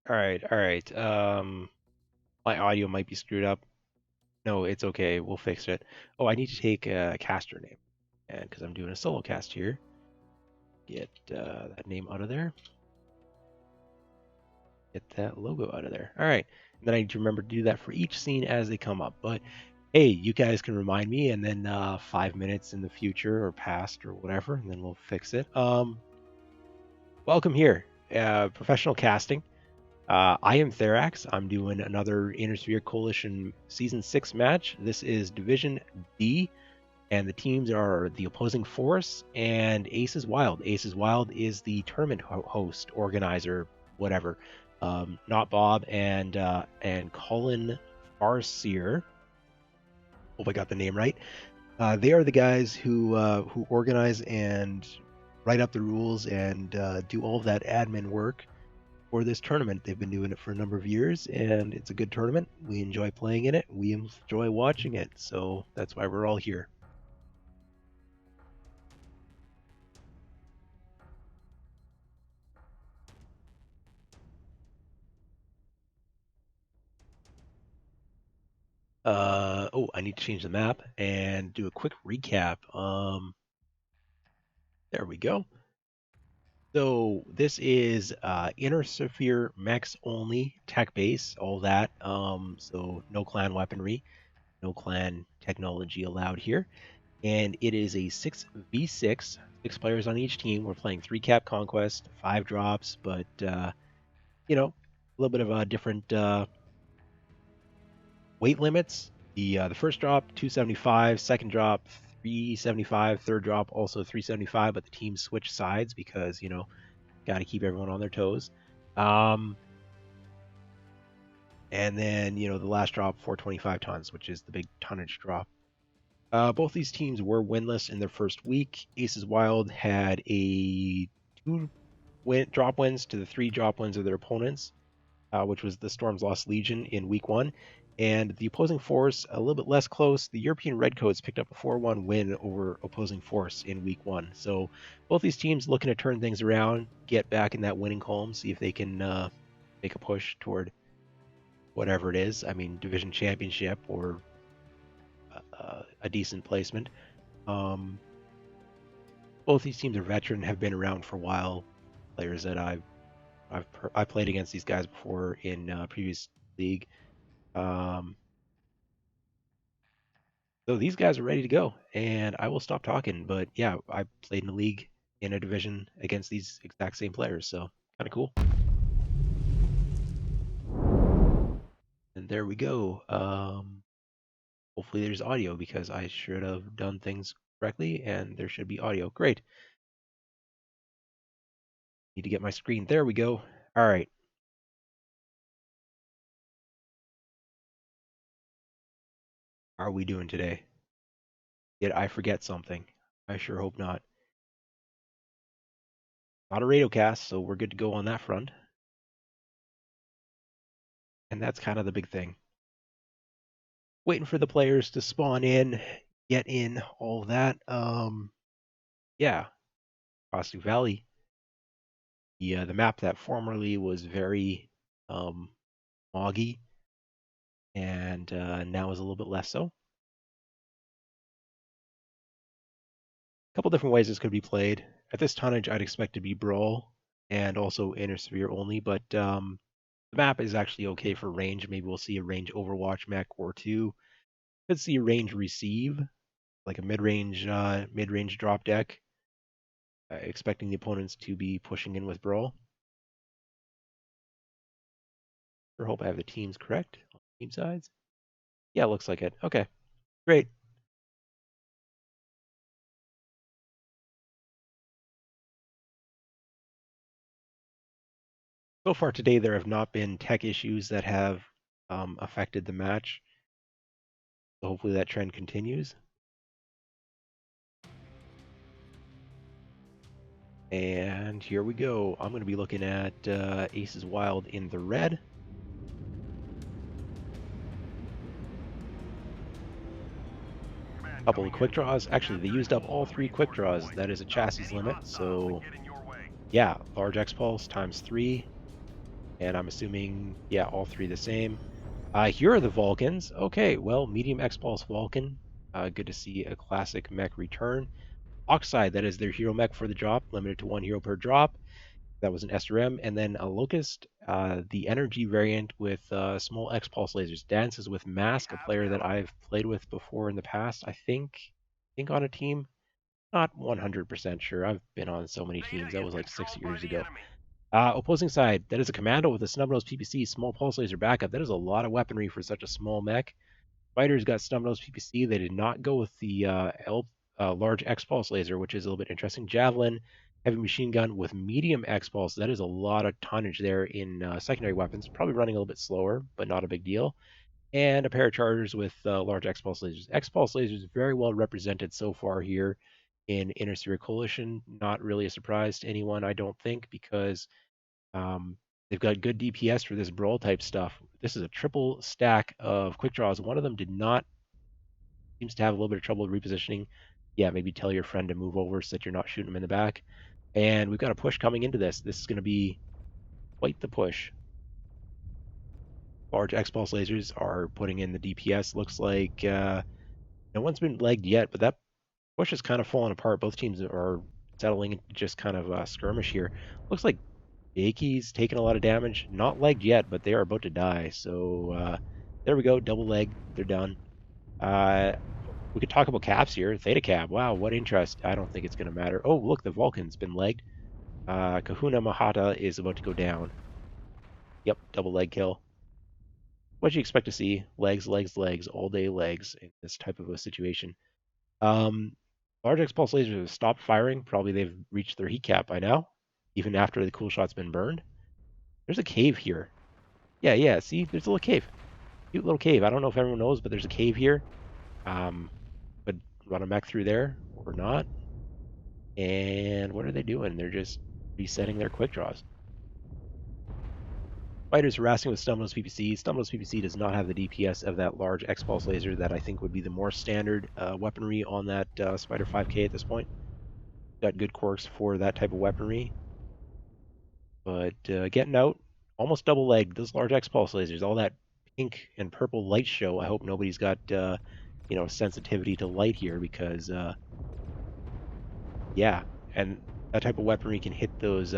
All right, all right. My audio might be screwed up. No, it's okay. We'll fix it. Oh, I need to take a caster name, and because I'm doing a solo cast here, get that name out of there. Get that logo out of there. All right. And then I need to remember to do that for each scene as they come up. But hey, you guys can remind me, and then 5 minutes in the future or past or whatever, and then we'll fix it. Welcome here, professional casting. I am Therax. I'm doing another Inner Sphere Coalition Season 6 match. This is Division D, and the teams are the Opposing Force and Aces Wild. Aces Wild is the tournament host, organizer, whatever. Not Bob and Colin Farseer. Hope I got the name right. They are the guys who organize and write up the rules and do all of that admin work for this tournament. They've been doing it for a number of years, and it's a good tournament. We enjoy playing in it. We enjoy watching it, so that's why we're all here. Oh, I need to change the map and do a quick recap. There we go. So this is Inner Sphere mechs only, tech base, all that. So no clan weaponry, no clan technology allowed here. And it is a 6v6, 6 players on each team. We're playing 3-cap conquest, 5 drops, but you know, a little bit of a different weight limits. The first drop 275, second drop 375, third drop also 375, but the teams switch sides because got to keep everyone on their toes. And then the last drop 425 tons, which is the big tonnage drop. Both these teams were winless in their first week. Aces Wild had a 2 drop wins to the 3 drop wins of their opponents, which was the Storm's Lost Legion in week 1. And the opposing force, a little bit less close. The European Redcoats picked up a 4-1 win over opposing force in week 1. So both these teams looking to turn things around, get back in that winning column, see if they can make a push toward whatever it is. I mean, division championship or a decent placement. Both these teams are veteran, have been around for a while. Players that I played against these guys before in previous league. So these guys are ready to go, and I will stop talking. But yeah, I played in a league in a division against these exact same players, so kind of cool. And there we go. Hopefully there's audio because I should have done things correctly, and there should be audio. Great. Need to get my screen. There we go. All right. How are we doing today? Did I forget something? I sure hope not. Not a radio cast, so we're good to go on that front. And that's kind of the big thing. Waiting for the players to spawn in, get in, all that. Yeah, Costu Valley. The map that formerly was very moggy and now is a little bit less so. A couple different ways this could be played. At this tonnage, I'd expect to be Brawl and also Inner Sphere only, but the map is actually okay for range. Maybe we'll see a range Overwatch mech or two. Could see a range Receive, like a mid-range drop deck. Expecting the opponents to be pushing in with Brawl. I hope I have the teams correct on team sides. Yeah, looks like it. Okay, great. So far today, there have not been tech issues that have affected the match. So hopefully that trend continues. And here we go. I'm going to be looking at Aces Wild in the red. Couple of quick draws. Actually, they used up all 3 quick draws. That is a chassis limit. So yeah, large X-Pulse times 3. And I'm assuming, yeah, all three the same. Here are the Vulcans. Okay, well, medium X-Pulse Vulcan. Good to see a classic mech return. Oxide, that is their hero mech for the drop, limited to one hero per drop. That was an SRM. And then a Locust, the energy variant with small X-Pulse lasers. Dances with Mask, a player that I've played with before in the past. I think on a team. Not 100% sure. I've been on so many teams. That was like 6 years ago. Opposing side, that is a commando with a snub-nose PPC, small pulse laser backup. That is a lot of weaponry for such a small mech. Fighters got snub-nose PPC. They did not go with the large X-pulse laser, which is a little bit interesting. Javelin, heavy machine gun with medium X-pulse. That is a lot of tonnage there in secondary weapons. Probably running a little bit slower, but not a big deal. And a pair of chargers with large X-pulse lasers. X-pulse lasers very well represented so far here in Inner Sphere Coalition. Not really a surprise to anyone, I don't think, because they've got good DPS for this brawl type stuff. This is a triple stack of quick draws. One of them did not seems to have a little bit of trouble repositioning. Yeah, maybe tell your friend to move over so that you're not shooting him in the back. And we've got a push coming into this. This is going to be quite the push. Large X-pulse lasers are putting in the DPS. Looks like no one's been legged yet, but that push is kind of falling apart. Both teams are settling into just kind of a skirmish here. Looks like Jakey's taking a lot of damage. Not legged yet, but they are about to die. So there we go. Double leg. They're done. We could talk about caps here. Theta Cab. Wow, what interest. I don't think it's going to matter. Oh, look, the Vulcan's been legged. Kahuna Mahata is about to go down. Yep, double leg kill. What do you expect to see? Legs, legs, legs, all day legs in this type of a situation. Um, Large X pulse lasers have stopped firing. Probably they've reached their heat cap by now, even after the cool shot's been burned. There's a cave here. Yeah, yeah. See, there's a little cave. Cute little cave. I don't know if everyone knows, but there's a cave here. But run them back through there or not. And what are they doing? They're just resetting their quick draws. Fighters harassing with Stumblers PPC. Stumblers PPC does not have the DPS of that large X-Pulse laser that I think would be the more standard weaponry on that Spider 5K at this point. Got good quirks for that type of weaponry. But getting out, almost double legged. Those large X-Pulse lasers, all that pink and purple light show. I hope nobody's got sensitivity to light here because yeah, and that type of weaponry can hit those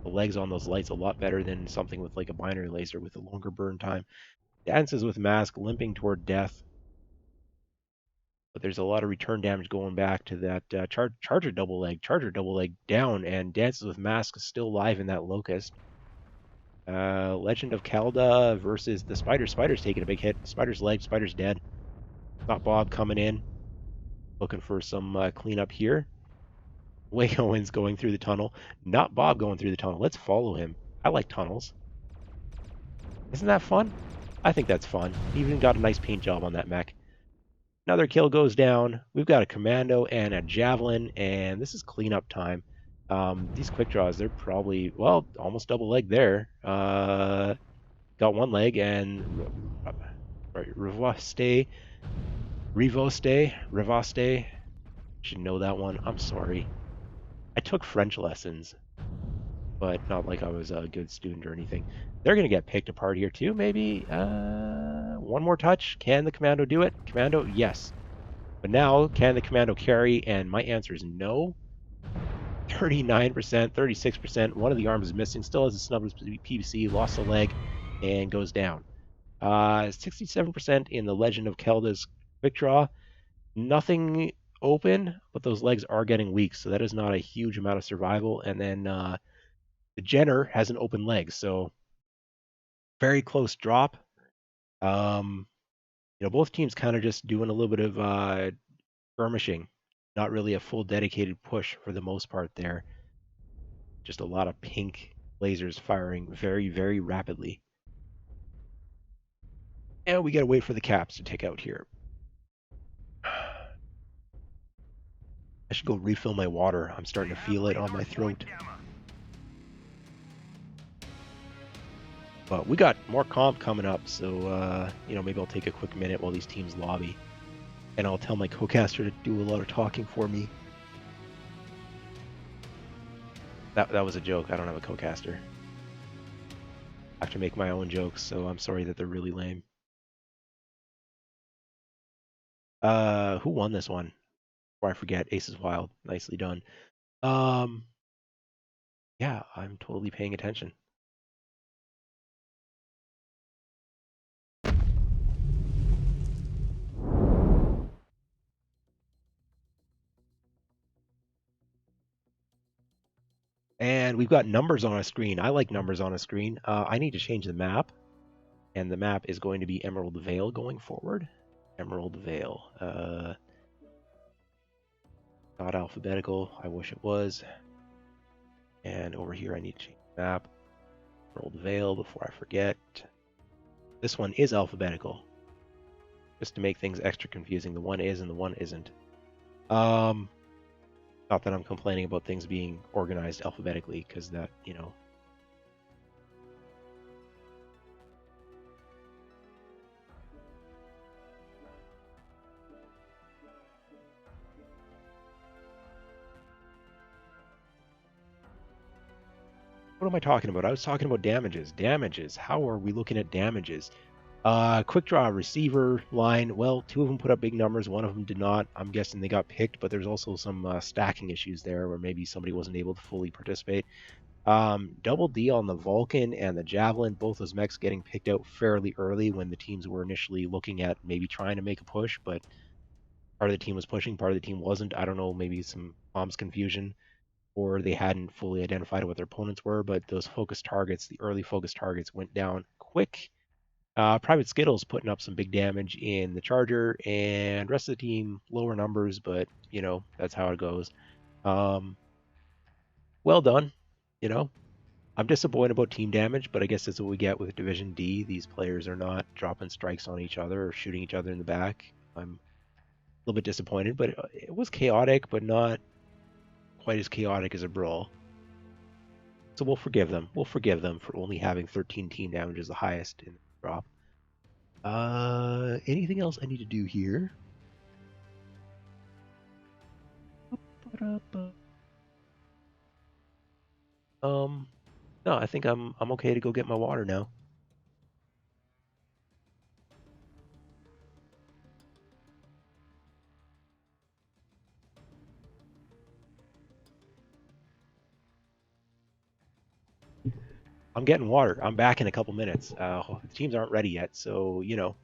the legs on those lights a lot better than something with like a binary laser with a longer burn time. Dances with Mask, limping toward death, but there's a lot of return damage going back to that Charger double leg down, and Dances with Mask is still alive in that Locust. Legend of Kalda versus the Spider. Spider's taking a big hit. Spider's leg. Spider's dead. Not Bob coming in, looking for some cleanup here. Way Owens going through the tunnel. Not Bob going through the tunnel. Let's follow him. I like tunnels. Isn't that fun? I think that's fun. Even got a nice paint job on that mech. Another kill goes down. We've got a commando and a javelin, and this is cleanup time. These quick draws, they're probably, well, almost double leg there. Got one leg, and Rivoste. Should know that one. I'm sorry. I took French lessons, but not like I was a good student or anything. They're going to get picked apart here too, maybe. One more touch. Can the commando do it? Commando, yes. But now, can the commando carry? And my answer is no. 39%, 36%. One of the arms is missing. Still has a snubbers PVC, lost a leg, and goes down. 67% in the Legend of Kelda's quick draw. Nothing open, but those legs are getting weak, so that is not a huge amount of survival. And then the Jenner has an open leg, so very close drop. Both teams kind of just doing a little bit of skirmishing, not really a full dedicated push for the most part there. Just a lot of pink lasers firing very, very rapidly. And we gotta wait for the caps to tick out here. I should go refill my water. I'm starting to feel it on my throat. But we got more comp coming up, so maybe I'll take a quick minute while these teams lobby, and I'll tell my co-caster to do a lot of talking for me. That was a joke. I don't have a co-caster. I have to make my own jokes, so I'm sorry that they're really lame. Who won this one? Before I forget, Ace is Wild. Nicely done. Um, yeah, I'm totally paying attention. And we've got numbers on a screen. I like numbers on a screen. I need to change the map, and the map is going to be Emerald Vale going forward. Emerald Vale. Not alphabetical. I wish it was. And over here, I need to change the map. Emerald Vale before I forget. This one is alphabetical, just to make things extra confusing. The one is and the one isn't. Um, Not that I'm complaining about things being organized alphabetically, because that, you know. What am I talking about? I was talking about damages. Damages. How are we looking at damages? Quick draw receiver line. Well, two of them put up big numbers. One of them did not. I'm guessing they got picked, but there's also some stacking issues there where maybe somebody wasn't able to fully participate. Double D on the Vulcan and the Javelin, both those mechs getting picked out fairly early when the teams were initially looking at maybe trying to make a push, but part of the team was pushing, part of the team wasn't. I don't know, maybe some comms confusion, or they hadn't fully identified what their opponents were, but those focus targets, the early focus targets, went down quick. Private Skittles putting up some big damage in the Charger, and rest of the team lower numbers, but you know that's how it goes. Um, well done. You know, I'm disappointed about team damage, but I guess that's what we get with Division D. These players are not dropping strikes on each other or shooting each other in the back. I'm a little bit disappointed, but it was chaotic, but not quite as chaotic as a brawl. So we'll forgive them. We'll forgive them for only having 13 team damage as the highest in the drop. Anything else I need to do here? Um, no, I think I'm okay to go get my water now. I'm getting water. I'm back in a couple minutes. The teams aren't ready yet, so you know.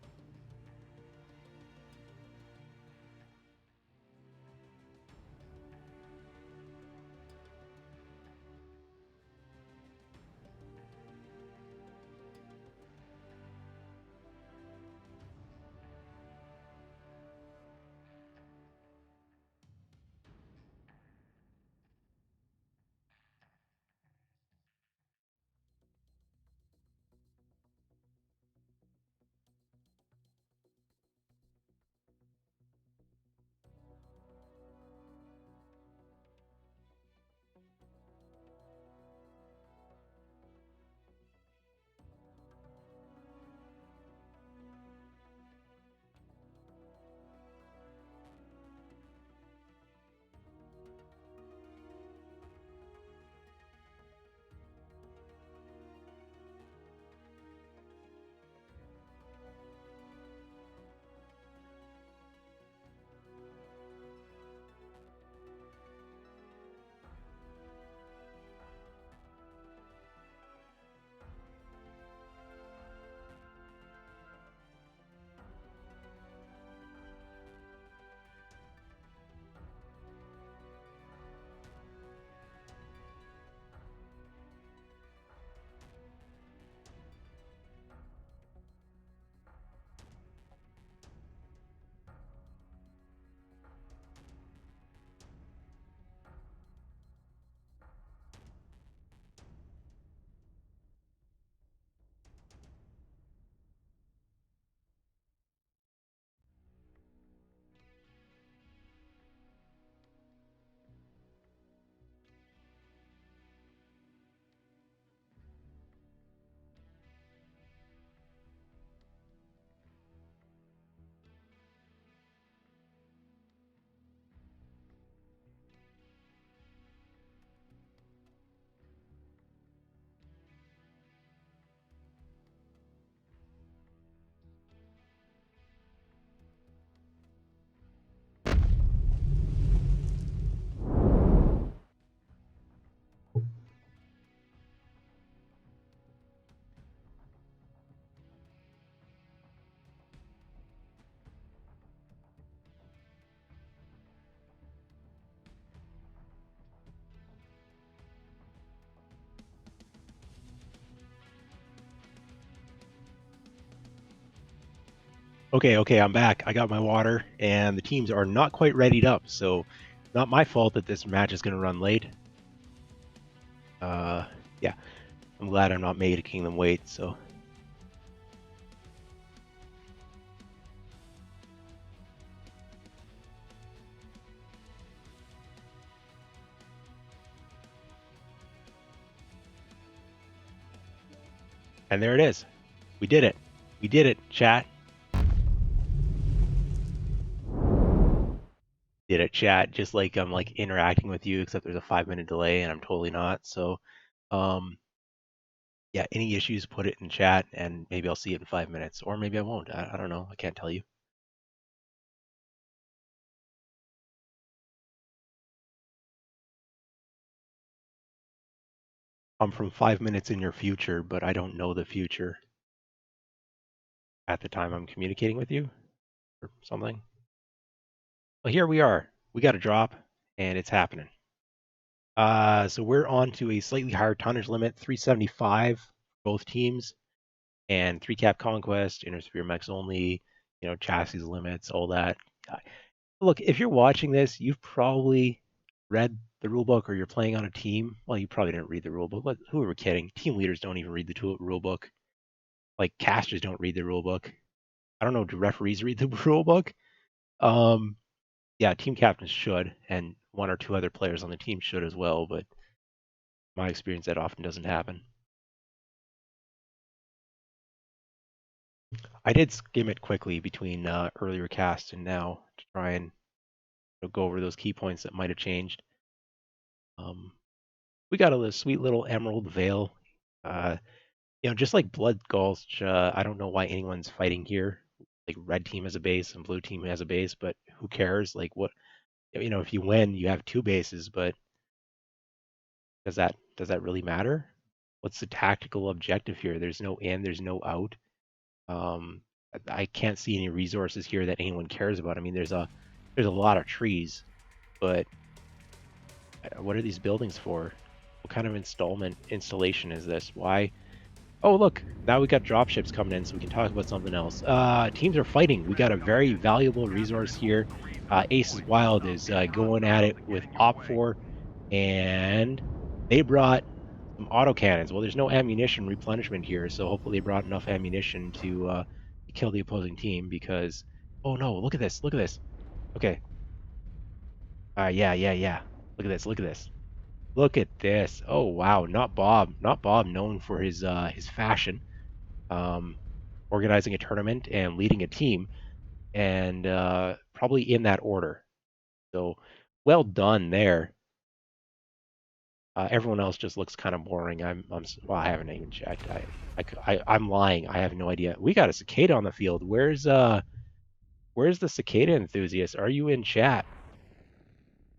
Okay, I'm back. I got my water, and the teams are not quite readied up, so not my fault that this match is going to run late. Yeah, I'm glad I'm not making them wait, so. And there it is. We did it. We did it, chat. Did it, chat. Just like I'm like interacting with you, except there's a 5-minute delay, and I'm totally not. So, um, yeah, any issues, put it in chat, and maybe I'll see it in 5 minutes, or maybe I won't. I don't know. I can't tell you. I'm from 5 minutes in your future, but I don't know the future at the time I'm communicating with you or something. Well, here we are. We got a drop, and it's happening. So we're on to a slightly higher tonnage limit, 375 both teams, and 3 cap conquest, inner sphere mechs only, chassis limits, all that. Look, if you're watching this, you've probably read the rulebook or you're playing on a team. Well, you probably didn't read the rulebook, but who are we kidding? Team leaders don't even read the rulebook. Like casters don't read the rulebook. I don't know, do referees read the rulebook? Um, yeah, team captains should, and one or two other players on the team should as well, but my experience, that often doesn't happen. I did skim it quickly between earlier casts and now to try and go over those key points that might have changed. We got a sweet little emerald veil. Uh, just like Blood Gulch, I don't know why anyone's fighting here. Like red team has a base and blue team has a base, but who cares? Like what, if you win, you have two bases, but does that really matter? What's the tactical objective here? There's no in, there's no out. Um, I can't see any resources here that anyone cares about. I mean, there's a lot of trees, but what are these buildings for? What kind of installation is this? Why? Oh, look, now we got dropships coming in, so we can talk about something else. Teams are fighting. We got a very valuable resource here. Aces Wild is going at it with Op4, and they brought some autocannons. Well, there's no ammunition replenishment here, so hopefully they brought enough ammunition to kill the opposing team because... Oh no, look at this, look at this. Okay. Yeah. Look at this, look at this. Look at this. Oh wow, not Bob. Not Bob, known for his fashion. Um, organizing a tournament and leading a team, and probably in that order. So well done there. Everyone else just looks kind of boring. Well, I haven't even checked. I'm lying. I have no idea. We got a cicada on the field. Where's the cicada enthusiast? Are you in chat?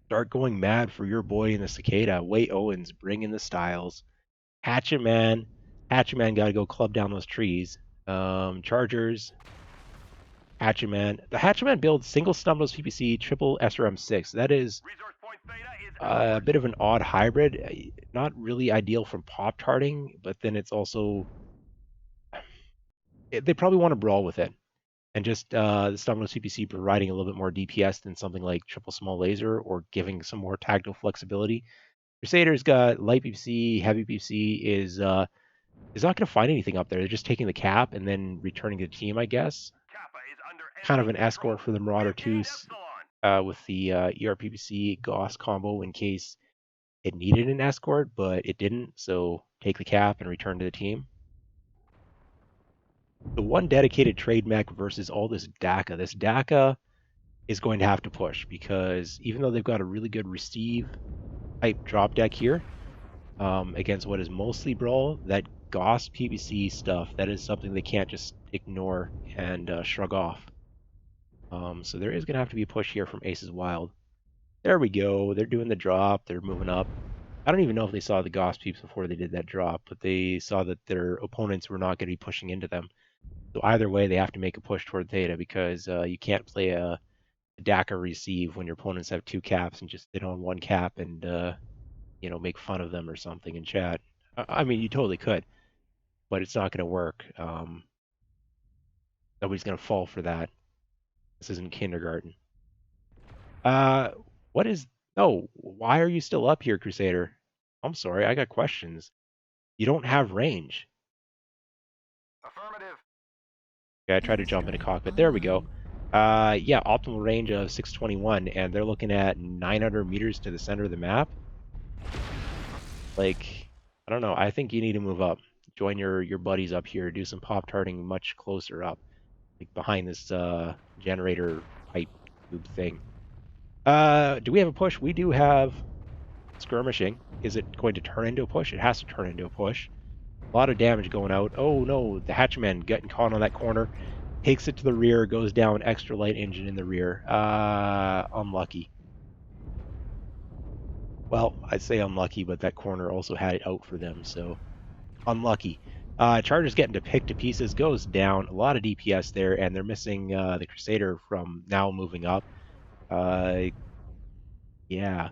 Start going mad for your boy in the cicada. Way Owens, bring in the styles. Hatchet Man got to go club down those trees. Chargers, Hatchet Man. The Hatchet Man builds single Stumbles PPC, triple SRM6. That is a bit of an odd hybrid. Not really ideal from pop tarting, but then it's also... They probably want to brawl with it. And just the Stumbles PPC providing a little bit more DPS than something like triple small laser or giving some more tactical flexibility. Crusader's got light PPC, heavy PPC is not going to find anything up there. They're just taking the cap and then returning to the team, I guess. Kind of an escort for the Marauder 2 with the ERPPC Gauss combo in case it needed an escort, but it didn't. So take the cap and return to the team. The one dedicated trade mech versus all this DACA. This DACA is going to have to push because even though they've got a really good receive type drop deck here, against what is mostly brawl, that Gauss PVC stuff, that is something they can't just ignore and shrug off. So there is going to have to be a push here from Aces Wild. There we go. They're doing the drop. They're moving up. I don't even know if they saw the Gauss peeps before they did that drop, but they saw that their opponents were not going to be pushing into them. So either way, they have to make a push toward Theta because you can't play a DACA receive when your opponents have two caps and just sit on one cap and make fun of them or something in chat. I mean, you totally could, but it's not going to work. Nobody's gonna fall for that. This isn't kindergarten. Uh, what is? No, why are you still up here, Crusader? I'm sorry, I got questions. You don't have range. Affirmative. Okay, I tried to jump into cockpit. There we go. Yeah, optimal range of 621, and they're looking at 900 meters to the center of the map. Like, I don't know. I think you need to move up. Join your buddies up here. Do some pop tarting much closer up, like behind this generator pipe tube thing. Do we have a push? We do have skirmishing. Is it going to turn into a push? It has to turn into a push. A lot of damage going out. Oh no, the hatchman getting caught on that corner. Takes it to the rear, goes down, extra light engine in the rear. Unlucky. Well, I'd say unlucky, but that corner also had it out for them, so unlucky. Charger's getting to pick to pieces, goes down. A lot of DPS there, and they're missing the Crusader from now moving up. Yeah,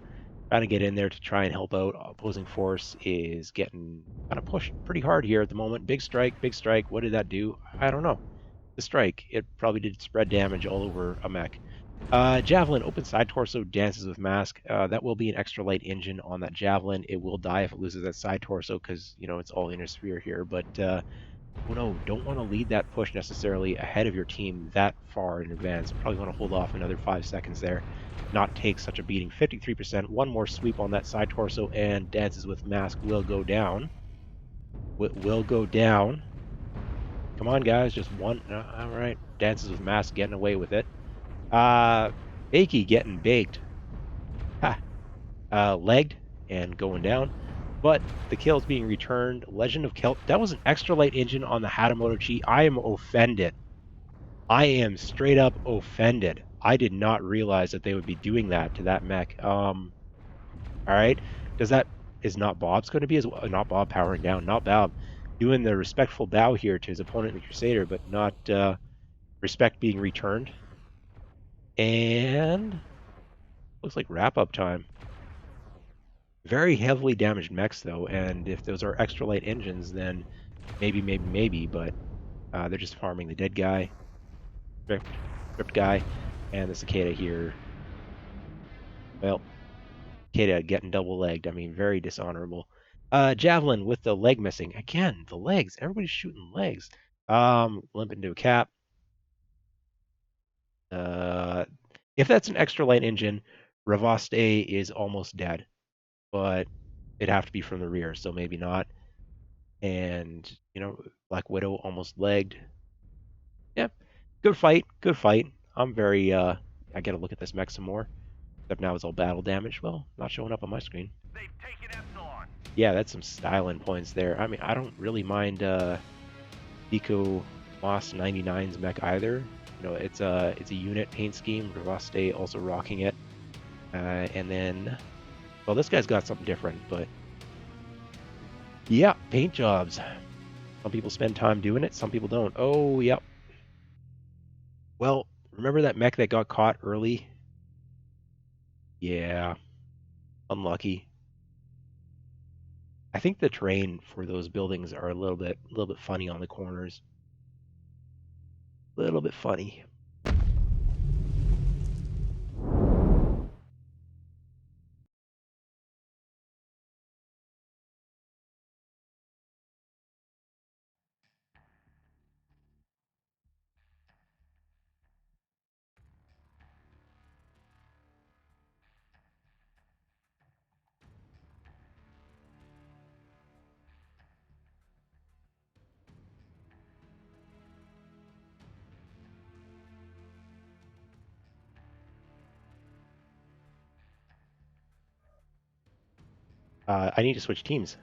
trying to get in there to try and help out. Opposing force is getting kind of pushed pretty hard here at the moment. Big strike, big strike. What did that do? I don't know. The strike, it probably did spread damage all over a mech. Javelin, open side torso, dances with mask. That will be an extra light engine on that Javelin. It will die if it loses that side torso because, you know, it's all inner sphere here. But, oh no, don't want to lead that push necessarily ahead of your team that far in advance. Probably want to hold off another 5 seconds there. Not take such a beating. 53%. One more sweep on that side torso, and dances with mask will go down. Will go down. Come on, guys, just one. All right, dances with mask getting away with it. Bakey getting baked. Ha. Legged and going down. But the kill is being returned. Legend of Kelp. That was an extra light engine on the Hatamoto Chi. I am offended. I am straight up offended. I did not realize that they would be doing that to that mech. All right. Is not Bob's going to be as well? Not Bob powering down. Not Bob doing the respectful bow here to his opponent, the Crusader, but not respect being returned. And looks like wrap-up time. Very heavily damaged mechs, though, and if those are extra light engines, then maybe, but they're just farming the dead guy, stripped guy, and the Cicada here. Well, Cicada getting double-legged. I mean, very dishonorable. Javelin with the leg missing. Again, the legs. Everybody's shooting legs. Limp into a cap. If that's an extra light engine, Ravaste is almost dead, but it'd have to be from the rear, so maybe not. And, you know, Black Widow almost legged. Yeah, good fight, good fight. I'm very, I gotta look at this mech some more. Except now it's all battle damage. Well, not showing up on my screen. They've taken Epsilon. Yeah, that's some styling points there. I mean, I don't really mind, Pico Moss 99's mech either. You know, it's a unit paint scheme. Ravaste also rocking it. And then, well, this guy's got something different, but yeah, paint jobs. Some people spend time doing it, some people don't. Oh, yep. Well, remember that mech that got caught early? Yeah, unlucky. I think the terrain for those buildings are a little bit funny on the corners. A little bit funny. I need to switch teams.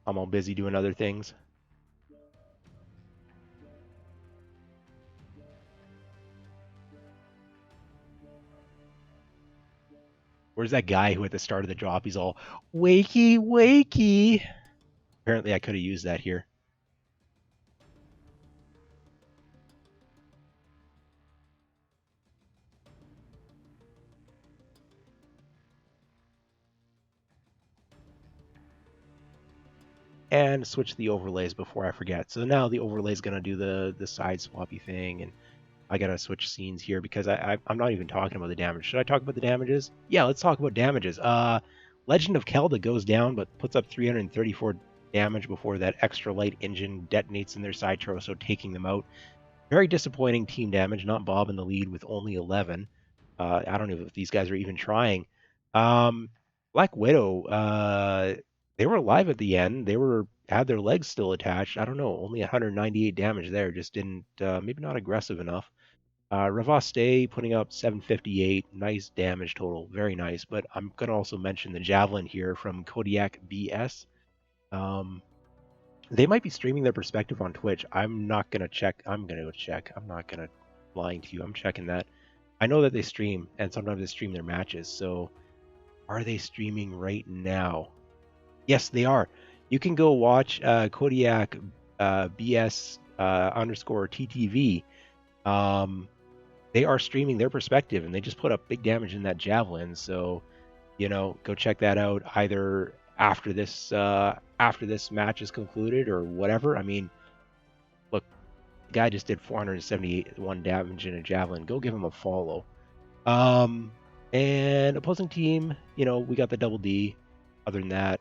I'm all busy doing other things. Where's that guy who at the start of the drop, he's all, wakey, wakey. Apparently I could have used that here. and switch the overlays before I forget. So now the overlay is going to do the side swappy thing, and I got to switch scenes here because I'm not even talking about the damage. Should I talk about the damages? Yeah, let's talk about damages. Legend of Kelda goes down but puts up 334 damage before that extra light engine detonates in their side torso, taking them out. Very disappointing team damage. Not Bob in the lead with only 11. I don't know if these guys are even trying. Black Widow, they were alive at the end. They had their legs still attached. I don't know, only 198 damage there. Just didn't, maybe not aggressive enough. Ravaste putting up 758, nice damage total, very nice. But I'm gonna also mention the Javelin here from Kodiak BS. They might be streaming their perspective on Twitch. I'm not gonna check. I'm gonna go check. I'm not gonna lie to you. I'm checking that. I know that they stream, and sometimes they stream their matches. So, are they streaming right now? Yes, they are. You can go watch Kodiak BS underscore TTV. They are streaming their perspective, and they just put up big damage in that javelin. So, go check that out either after this match is concluded or whatever. I mean, look, the guy just did 471 damage in a javelin. Go give him a follow. And opposing team, we got the double D. Other than that,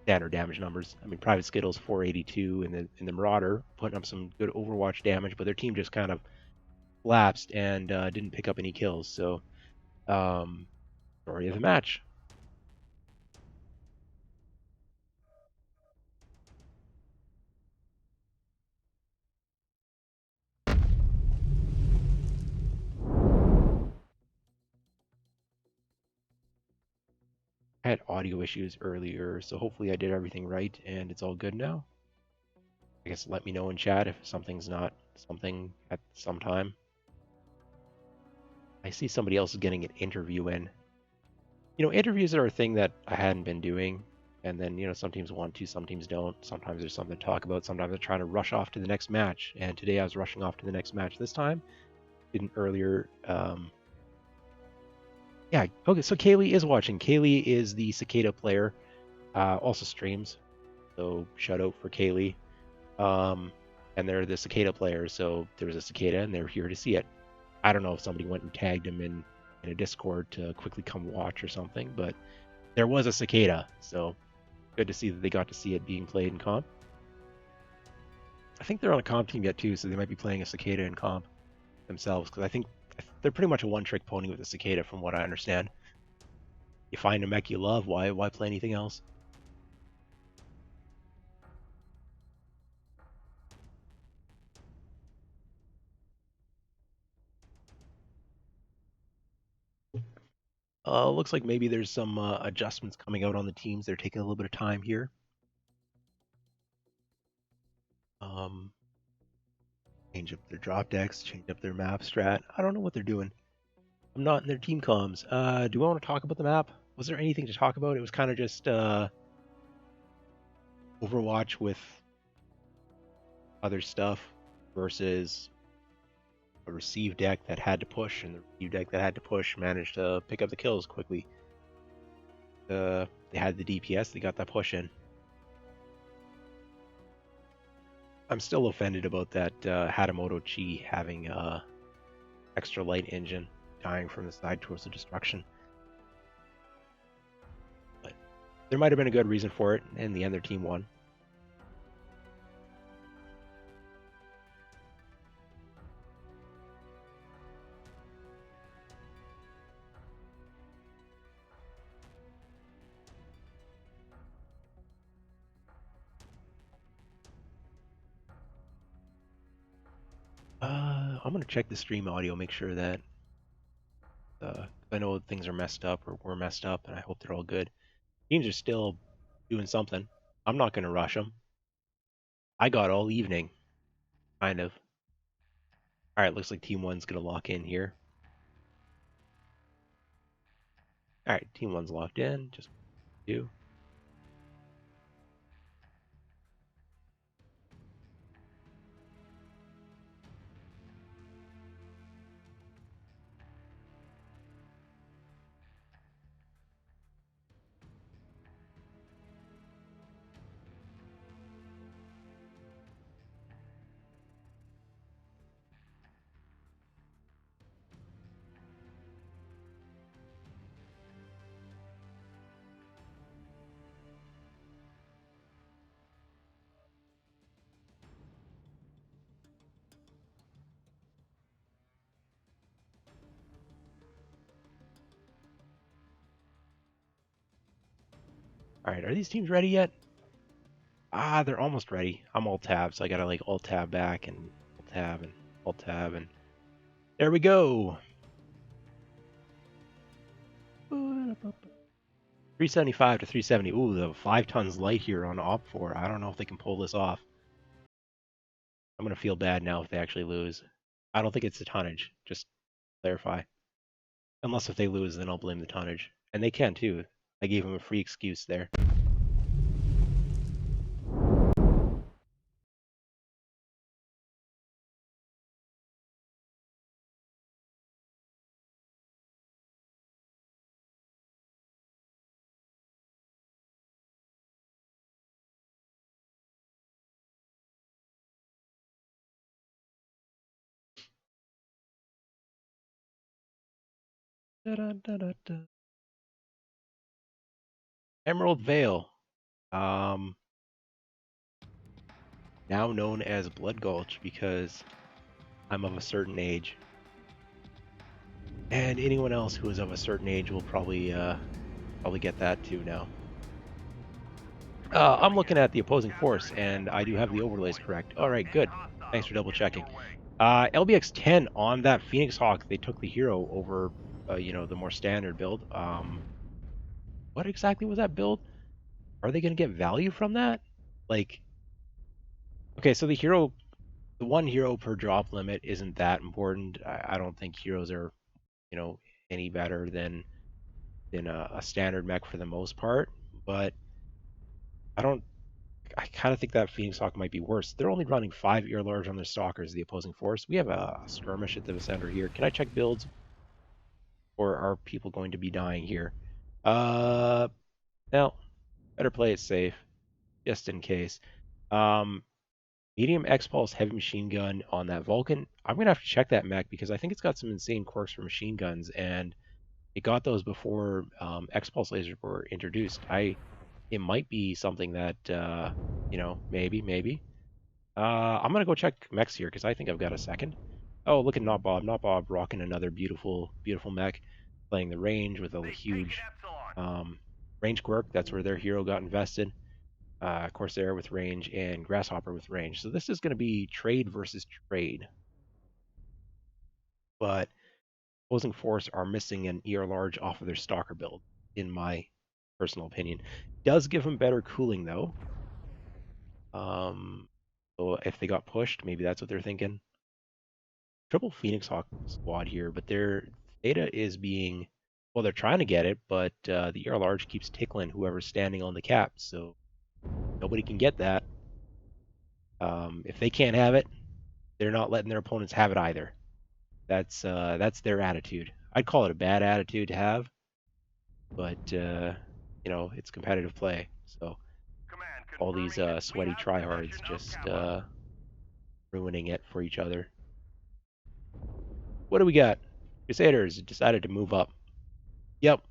standard damage numbers. I mean, Private Skittles 482 in the Marauder putting up some good Overwatch damage, but their team just kind of lapsed and didn't pick up any kills. So, story of the match. I had audio issues earlier, so hopefully I did everything right and it's all good now. I guess let me know in chat if something's not something at some time. I see somebody else is getting an interview in. Interviews are a thing that I hadn't been doing, and then, some teams want to, some teams don't. Sometimes there's something to talk about. Sometimes they're trying to rush off to the next match, and today I was rushing off to the next match this time. Didn't earlier. Yeah, okay, so Kaylee is watching. Kaylee is the Cicada player, also streams, so shout out for Kaylee. And they're the Cicada players, so there's a Cicada, and they're here to see it. I don't know if somebody went and tagged him in a Discord to quickly come watch or something, but there was a Cicada, so good to see that they got to see it being played in comp. I think they're on a comp team yet too, so they might be playing a Cicada in comp themselves, because I think they're pretty much a one-trick pony with a Cicada, from what I understand. You find a mech you love, why play anything else? Looks like maybe there's some adjustments coming out on the teams. They're taking a little bit of time here. Change up their drop decks, change up their map strat. I don't know what they're doing. I'm not in their team comms. Do I want to talk about the map? Was there anything to talk about? It was kind of just Overwatch with other stuff versus a receive deck that had to push, and the receive deck that had to push managed to pick up the kills quickly. They had the DPS, they got that push in. I'm still offended about that Hatamoto Chi having extra light engine dying from the side torso destruction. But there might have been a good reason for it. In the end, their team won. I'm gonna check the stream audio, make sure that I know things are messed up or were messed up, and I hope they're all good. Teams are still doing something. I'm not gonna rush them. I got all evening, kind of. All right, looks like Team One's gonna lock in here. All right, Team One's locked in. Just do. All right, are these teams ready yet? Ah, they're almost ready. I'm alt tab, so I gotta like alt tab back and alt tab and alt tab, and there we go. 375 to 370. Ooh, the 5 tons light here on op 4. I don't know if they can pull this off. I'm gonna feel bad now if they actually lose. I don't think it's the tonnage. Just clarify. Unless if they lose, then I'll blame the tonnage, and they can too. I gave them a free excuse there. Da, da, da, da, da. Emerald Vale, um, now known as Blood Gulch because I'm of a certain age, and anyone else who is of a certain age will probably get that too now. I'm looking at the opposing force, and I do have the overlays correct. All right, good. Thanks for double checking. LBX 10 on that Phoenix Hawk. They took the hero over, the more standard build. What exactly was that build? Are they going to get value from that? Like, okay, so the one hero per drop limit isn't that important. I don't think heroes are, any better than a standard mech for the most part. But I don't. I kind of think that Phoenix Hawk might be worse. They're only running 5 ear large on their stalkers, the opposing force. We have a skirmish at the center here. Can I check builds, or are people going to be dying here? Uh, no. Better play it safe, just in case. Um, medium X Pulse heavy machine gun on that Vulcan. I'm gonna have to check that mech because I think it's got some insane quirks for machine guns, and it got those before X Pulse lasers were introduced. It might be something that maybe. I'm gonna go check mechs here because I think I've got a second. Oh, look at Not Bob. Not Bob rocking another beautiful, beautiful mech, playing the range with a huge range quirk. That's where their hero got invested. Corsair with range and Grasshopper with range. So this is going to be trade versus trade. But opposing force are missing an ER large off of their Stalker build, in my personal opinion. Does give them better cooling though. So if they got pushed, maybe that's what they're thinking. Triple Phoenix Hawk squad here, but their data is being, well, they're trying to get it, but the ER large keeps tickling whoever's standing on the cap, so nobody can get that. If they can't have it, they're not letting their opponents have it either. That's their attitude. I'd call it a bad attitude to have, but it's competitive play. So all these sweaty tryhards just ruining it for each other. What do we got? Crusaders decided to move up. Yep.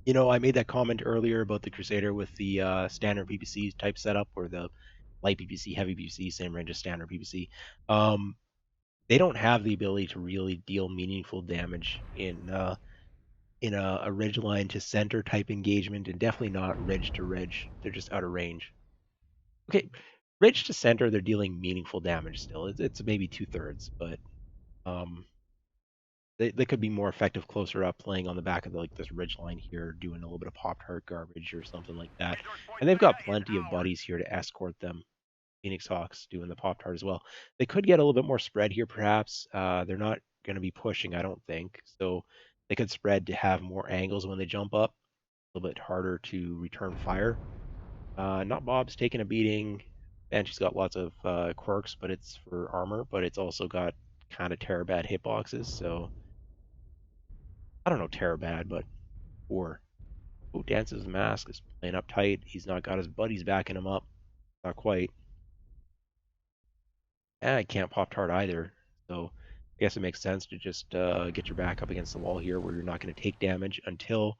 I made that comment earlier about the Crusader with the standard PPC type setup, or the light PPC, heavy PPC, same range as standard PPC. They don't have the ability to really deal meaningful damage in a ridge line to center type engagement, and definitely not ridge to ridge. They're just out of range. Okay, ridge to center, they're dealing meaningful damage still. It's maybe 2/3, but they could be more effective closer up, playing on the back of this ridge line here, doing a little bit of Pop-Tart garbage or something like that. And they've got plenty of buddies here to escort them. Phoenix Hawks doing the Pop-Tart as well. They could get a little bit more spread here, perhaps. They're not going to be pushing, I don't think. So they could spread to have more angles when they jump up. A little bit harder to return fire. Not Bob's taking a beating. And she's got lots of quirks, but it's for armor. But it's also got kind of Terrabad hitboxes. So I don't know Terrabad, but poor. Oh, Dance's Mask is playing up tight. He's not got his buddies backing him up. Not quite. And I can't pop tart either. So I guess it makes sense to just get your back up against the wall here, where you're not going to take damage until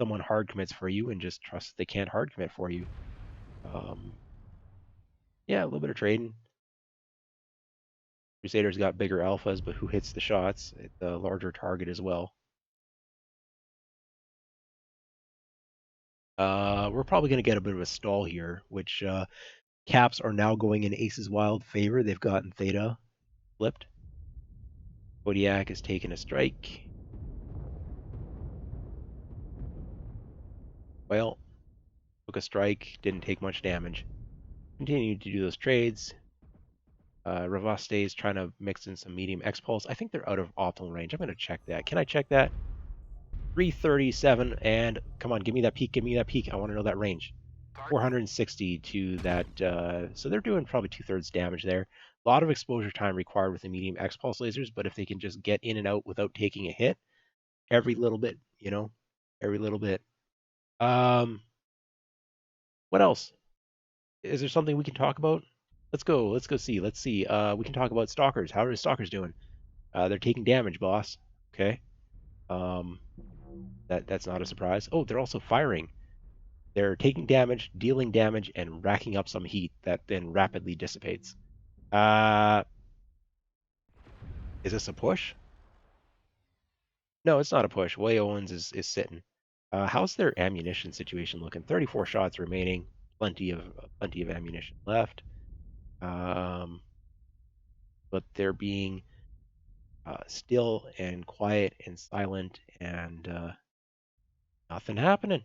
someone hard commits for you, and just trust that they can't hard commit for you. Yeah, a little bit of trading. Crusaders got bigger alphas, but who hits the shots? It's a larger target as well. We're probably going to get a bit of a stall here, which caps are now going in Ace's Wild favor. They've gotten Theta flipped. Kodiak has taken a strike. Well, took a strike, didn't take much damage. Continued to do those trades. Ravaste is trying to mix in some medium X-Pulse. I think they're out of optimal range. I'm going to check that. Can I check that? 337, and come on, give me that peak, give me that peak. I want to know that range. 460 to that, so they're doing probably 2/3 damage there. A lot of exposure time required with the medium X-Pulse lasers, but if they can just get in and out without taking a hit, every little bit, every little bit. What else? Is there something we can talk about? Let's go see. Let's see. We can talk about Stalkers. How are the Stalkers doing? They're taking damage, boss. Okay. Um, that's not a surprise. Oh, they're also firing. They're taking damage, dealing damage, and racking up some heat that then rapidly dissipates. Is this a push? No, it's not a push. Way Owens is sitting. How's their ammunition situation looking? 34 shots remaining. Plenty of ammunition left. But they're being still and quiet and silent, and nothing happening.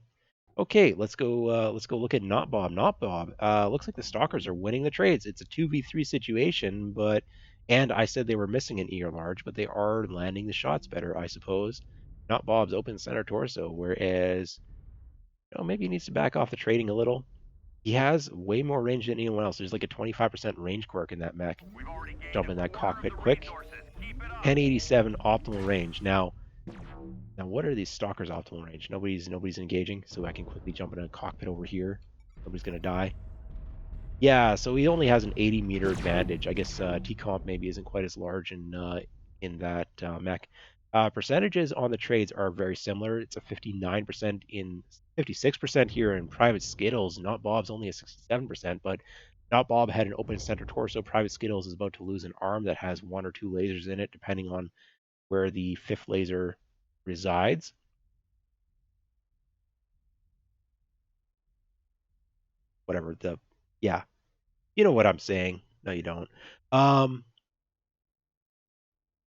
Okay, let's go. Let's go look at Not Bob. Not Bob. Looks like the Stalkers are winning the trades. It's a 2v3 situation, and I said they were missing an ER large, but they are landing the shots better, I suppose. Not Bob's open center torso, whereas maybe he needs to back off the trading a little. He has way more range than anyone else. There's like a 25% range quirk in that mech. Jump in that cockpit quick. 1087 optimal range. Now, what are these Stalkers' optimal range? Nobody's engaging, so I can quickly jump in a cockpit over here. Nobody's gonna die. Yeah, so he only has an 80-meter advantage. I guess T-Comp maybe isn't quite as large in that mech. Percentages on the trades are very similar. It's a 59% in 56% here in Private Skittles. Not Bob's only a 67%, but Not Bob had an open center torso. Private Skittles is about to lose an arm that has 1 or 2 lasers in it, depending on where the 5th laser resides. Whatever yeah, you know what I'm saying. No, you don't.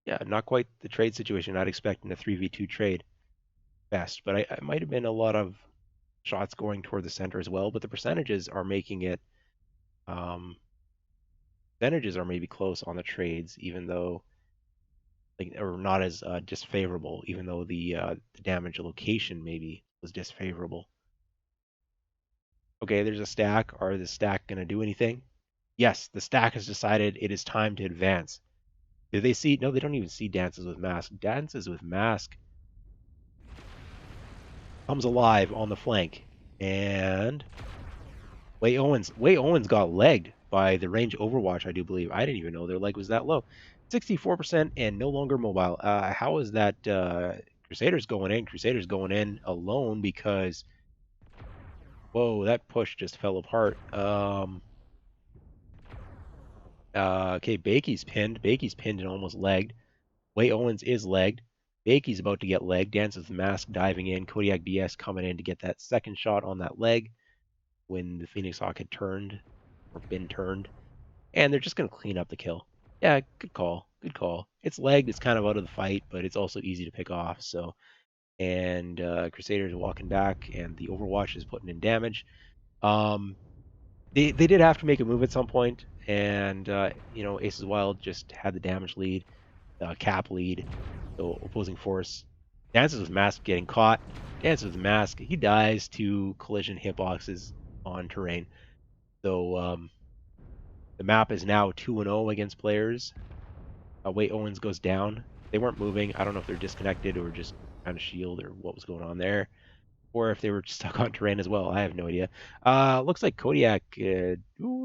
Yeah, not quite the trade situation I'd expect in a 3v2 trade best, but I might have been a lot of shots going toward the center as well, but the percentages are making it, percentages are maybe close on the trades, even though, or not as disfavorable, even though the damage location maybe was disfavorable. Okay, there's a stack. Are the stack going to do anything? Yes, the stack has decided it is time to advance. Do they see? No, they don't even see Dances with Mask. Dances with Mask comes alive on the flank, and Way Owens got legged by the range Overwatch, I do believe. I didn't even know their leg was that low. 64% and no longer mobile. How is that? Crusaders going in. Crusaders going in alone because, whoa, that push just fell apart. Okay, Bakey's pinned. Bakey's pinned and almost legged. Way Owens is legged. Bakey's about to get legged. Dances with Mask diving in. Kodiak BS coming in to get that second shot on that leg when the Phoenix Hawk had turned or been turned. And they're just going to clean up the kill. Yeah, good call. Good call. It's legged. It's kind of out of the fight, but it's also easy to pick off. So, and Crusaders are walking back, and the Overwatch is putting in damage. They did have to make a move at some point, and Aces Wild just had the damage lead, cap lead, so opposing force. Dances with Mask getting caught. Dances with Mask. He dies to collision hitboxes on terrain. So the map is now 2-0 against players. Way Owens goes down. They weren't moving. I don't know if they're disconnected or just kind of shield or what was going on there, or if they were stuck on terrain as well. I have no idea. Looks like Kodiak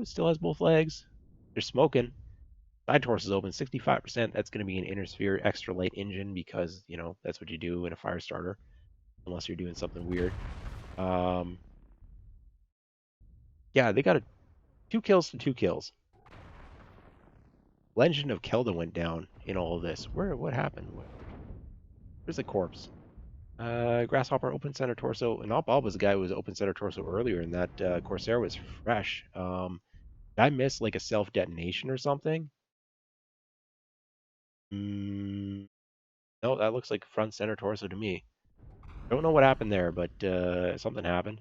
still has both legs. They're smoking. Side torso is open, 65%. That's going to be an inner sphere extra light engine because that's what you do in a fire starter, unless you're doing something weird. Yeah, they got 2 kills to 2 kills. Legend of Kelda went down in all of this. What happened? Where's the corpse? Grasshopper open center torso. Not Bob was the guy who was open center torso earlier, and that Corsair was fresh. Did I miss like a self detonation or something? Mm, no, that looks like front center torso to me. Don't know what happened there, but something happened.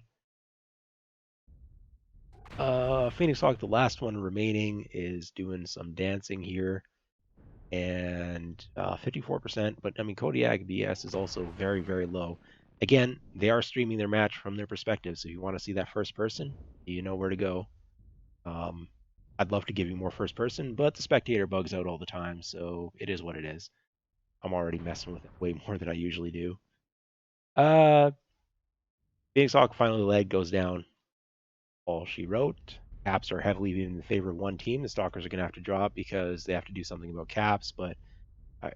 Phoenix Hawk, the last one remaining, is doing some dancing here, and 54%. But I mean, Kodiak BS is also very, very low. Again, they are streaming their match from their perspective, so if you want to see that first person, you know where to go. Um, I'd love to give you more first person, but the spectator bugs out all the time, so it is what it is. I'm already messing with it way more than I usually do. Uh, Phoenix Hawk finally leg goes down. All she wrote. Caps are heavily in favor of one team. The Stalkers are going to have to drop because they have to do something about caps, but I,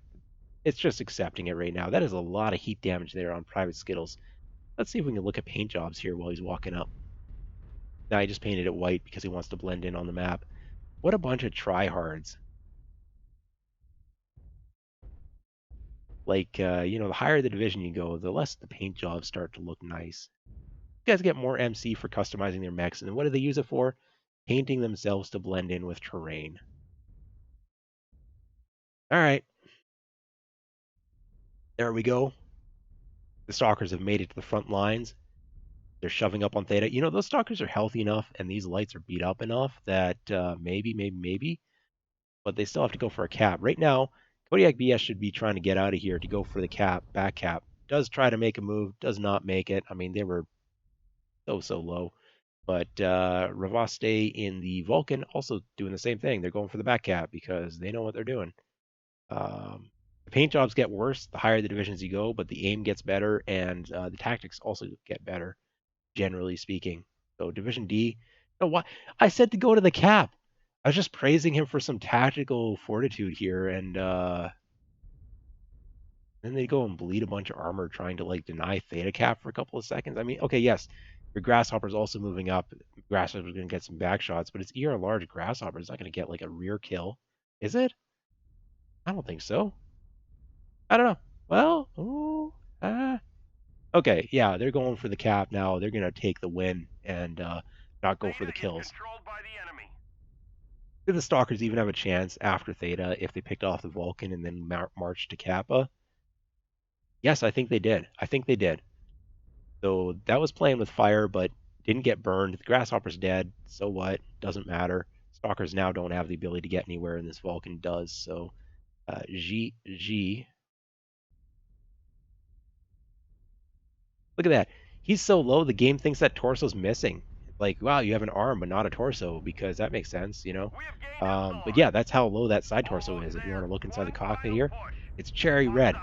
it's just accepting it right now. That is a lot of heat damage there on Private Skittles. Let's see if we can look at paint jobs here while he's walking up. Now he just painted it white because he wants to blend in on the map. What a bunch of tryhards. Like, the higher the division you go, the less the paint jobs start to look nice. You guys get more MC for customizing their mechs, and what do they use it for? Painting themselves to blend in with terrain. All right, there we go. The Stalkers have made it to the front lines. They're shoving up on Theta. Those Stalkers are healthy enough, and these lights are beat up enough that maybe, but they still have to go for a cap. Right now, Kodiak BS should be trying to get out of here to go for the cap, back cap. Does try to make a move, does not make it. I mean, they were so low. But Ravaste in the Vulcan also doing the same thing. They're going for the back cap because they know what they're doing. The paint jobs get worse the higher the divisions you go, but the aim gets better and the tactics also get better, generally speaking. So Division D, no, what I said to go to the cap. I was just praising him for some tactical fortitude here, and then they go and bleed a bunch of armor trying to like deny Theta cap for a couple of seconds. I mean, okay, yes, your Grasshopper's also moving up. Grasshopper's going to get some back shots, but it's ER large Grasshopper. It's not going to get like a rear kill, is it? I don't think so. I don't know. Well, okay, yeah, they're going for the cap now. They're going to take the win and not go for the kills. Did the Stalkers even have a chance after Theta if they picked off the Vulcan and then marched to Kappa? Yes, I think they did. I think they did. So that was playing with fire, but didn't get burned. The Grasshopper's dead. So what? Doesn't matter. Stalkers now don't have the ability to get anywhere, and this Vulcan does. So G. Look at that. He's so low, the game thinks that torso's missing. Like, wow, you have an arm but not a torso, because that makes sense. But yeah, that's how low that side torso is. If you want to look inside the cockpit here, it's cherry red.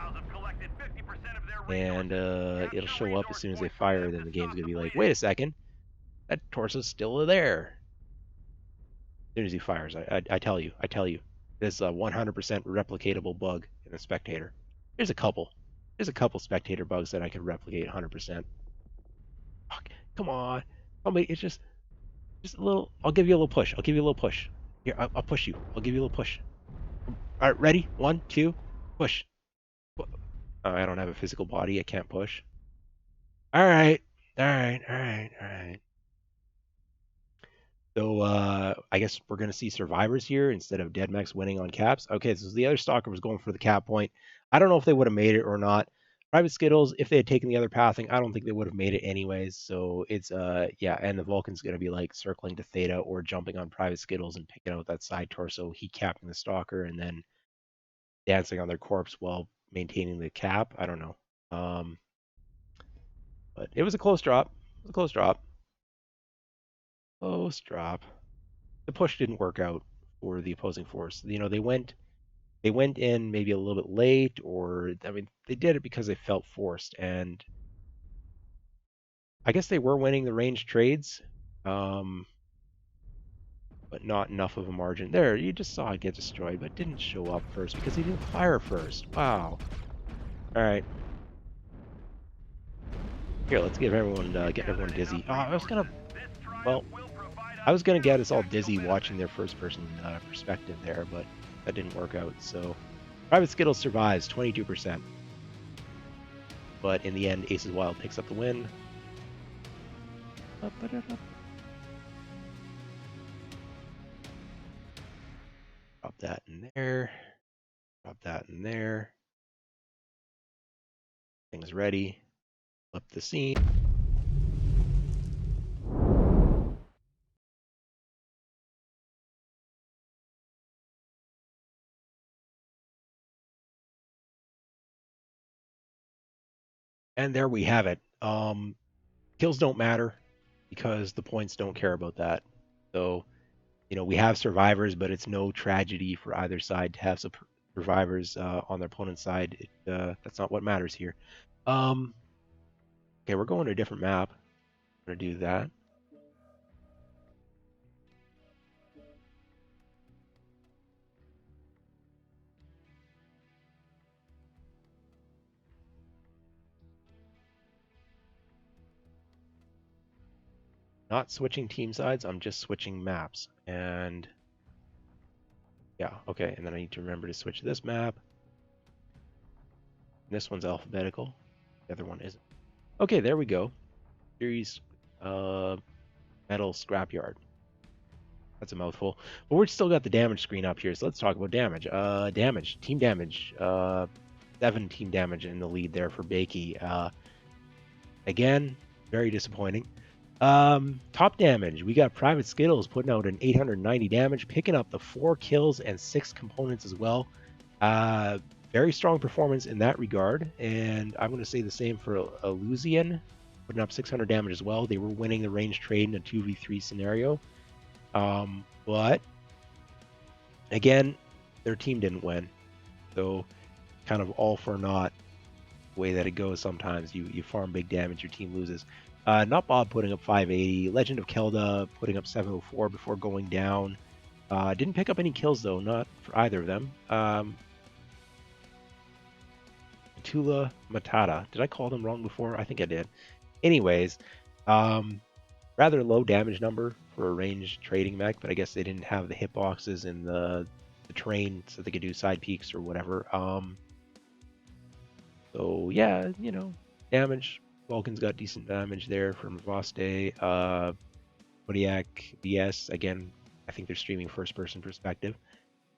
And it'll show up as soon as they fire, then the game's going to be like, wait a second, that torso's still there. As soon as he fires, I tell you. This is a 100% replicatable bug in the spectator. There's a couple. There's a couple spectator bugs that I can replicate 100%. Fuck, come on. It's just a little. I'll give you a little push. Here, I'll push you. I'll give you a little push. All right, ready? 1, 2, push. I don't have a physical body. I can't push. All right. So I guess we're going to see survivors here instead of dead mechs winning on caps. Okay, so the other stalker was going for the cap point. I don't know if they would have made it or not. Private Skittles, if they had taken the other pathing, I don't think they would have made it anyways. So it's yeah, and the Vulcan's going to be like circling to Theta or jumping on Private Skittles and picking out that side torso, heat capping the stalker, and then dancing on their corpse while maintaining the cap. I don't know. But it was a close drop. It was a close drop. Close drop. The push didn't work out for the opposing force. They went in maybe a little bit late, or I mean, they did it because they felt forced, and I guess they were winning the range trades, but not enough of a margin. There, you just saw it get destroyed, but didn't show up first because he didn't fire first. Wow. All right. Here, let's give everyone get everyone dizzy. Well, I was gonna get us all dizzy watching their first-person perspective there, but that didn't work out. So, Private Skittles survives 22%. but in the end, Aces Wild picks up the win. Drop that in there. Drop that in there. Things ready. Flip the scene. And there we have it. Kills don't matter because the points don't care about that. So, we have survivors, but it's no tragedy for either side to have survivors on their opponent's side. That's not what matters here. Okay, we're going to a different map. I'm going to do that. Not switching team sides, I'm just switching maps. And yeah, okay, and then I need to remember to switch this map. This one's alphabetical. The other one isn't. Okay, there we go. Series metal scrapyard. That's a mouthful. But we're still got the damage screen up here, so let's talk about damage. Damage, team damage. 7 team damage in the lead there for Bakey. Again, very disappointing. Top damage. We got Private Skittles putting out an 890 damage, picking up the 4 kills and 6 components as well. Very strong performance in that regard, and I'm going to say the same for Illusian, putting up 600 damage as well. They were winning the range trade in a 2v3 scenario. But again, their team didn't win. So kind of all for naught way that it goes sometimes. You farm big damage, your team loses. Not Bob putting up 580. Legend of Kelda putting up 704 before going down. Didn't pick up any kills though, not for either of them. Tula Matata. Did I call them wrong before? I think I did. Anyways, rather low damage number for a ranged trading mech, but I guess they didn't have the hitboxes in the terrain so they could do side peeks or whatever. So yeah, damage. Vulcan's got decent damage there from Voste. Kodiak BS, again, I think they're streaming first person perspective.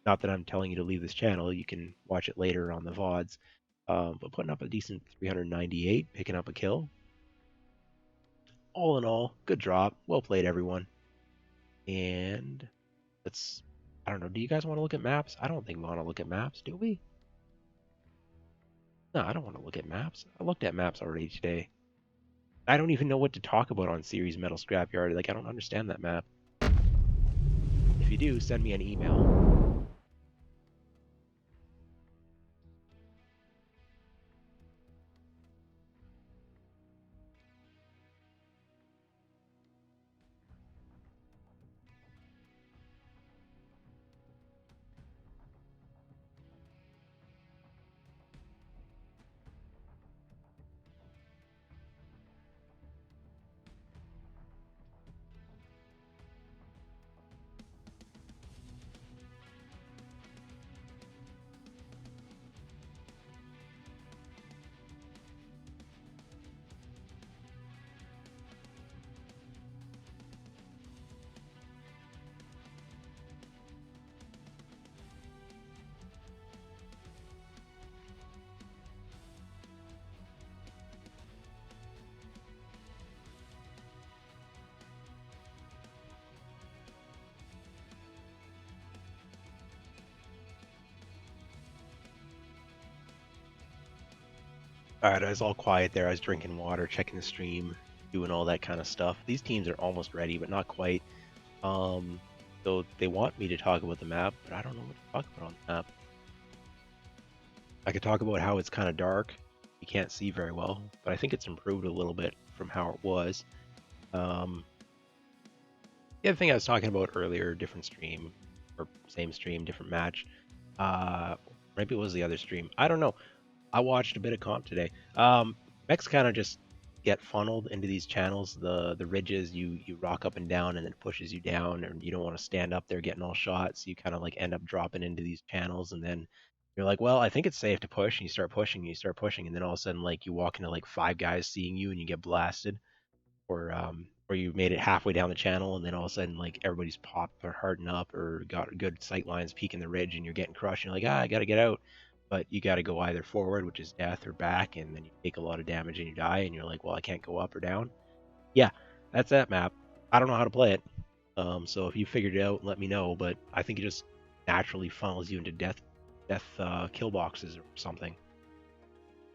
Not that I'm telling you to leave this channel, you can watch it later on the VODs. But putting up a decent 398, picking up a kill. All in all, good drop. Well played, everyone. And I don't know, do you guys want to look at maps? I don't think we want to look at maps, do we? No, I don't want to look at maps. I looked at maps already today. I don't even know what to talk about on Series Metal Scrapyard. Like, I don't understand that map. If you do, send me an email. All right, I was all quiet there. I was drinking water, checking the stream, doing all that kind of stuff. These teams are almost ready, but not quite. So they want me to talk about the map, but I don't know what to talk about on the map. I could talk about how it's kind of dark. You can't see very well, but I think it's improved a little bit from how it was. The other thing I was talking about earlier, different stream, or same stream, different match. Maybe it was the other stream. I don't know. I watched a bit of comp today. Mechs kind of just get funneled into these channels. The ridges, you rock up and down, and it pushes you down, and you don't want to stand up there getting all shots. You kind of like end up dropping into these channels, and then You're like, well, I think it's safe to push, and you start pushing, and you start pushing, and then all of a sudden, like, you walk into like 5 guys seeing you, and you get blasted, or you made it halfway down the channel, and then all of a sudden, like, everybody's popped or hardened up or got good sight lines peeking the ridge, and you're getting crushed. And you're like, I got to get out, but you got to go either forward, which is death, or back, and then you take a lot of damage and you die, and you're like, well, I can't go up or down. Yeah, that's that map. I don't know how to play it. So if you figured it out, let me know. But I think it just naturally funnels you into death kill boxes or something,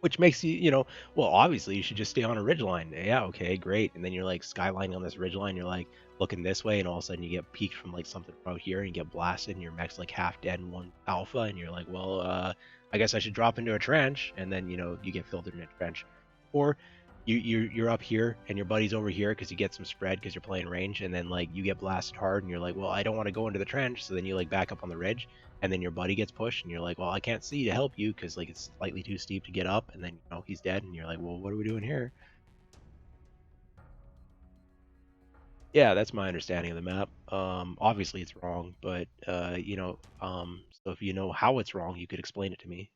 which makes you, well, obviously you should just stay on a ridgeline. Yeah, okay, great. And then you're like skylining on this ridgeline. You're like looking this way, and all of a sudden you get peeked from like something out here, and you get blasted, and your mech's like half dead in one alpha, and you're like, well, I guess I should drop into a trench, and then you get filtered in a trench, or you're up here and your buddy's over here because you get some spread because you're playing range, and then like you get blasted hard, and you're like, well, I don't want to go into the trench, so then you like back up on the ridge, and then your buddy gets pushed, and you're like, well, I can't see to help you because like it's slightly too steep to get up, and then he's dead, and you're like, well, what are we doing here? Yeah, that's my understanding of the map. Obviously it's wrong, but so if you know how it's wrong, you could explain it to me.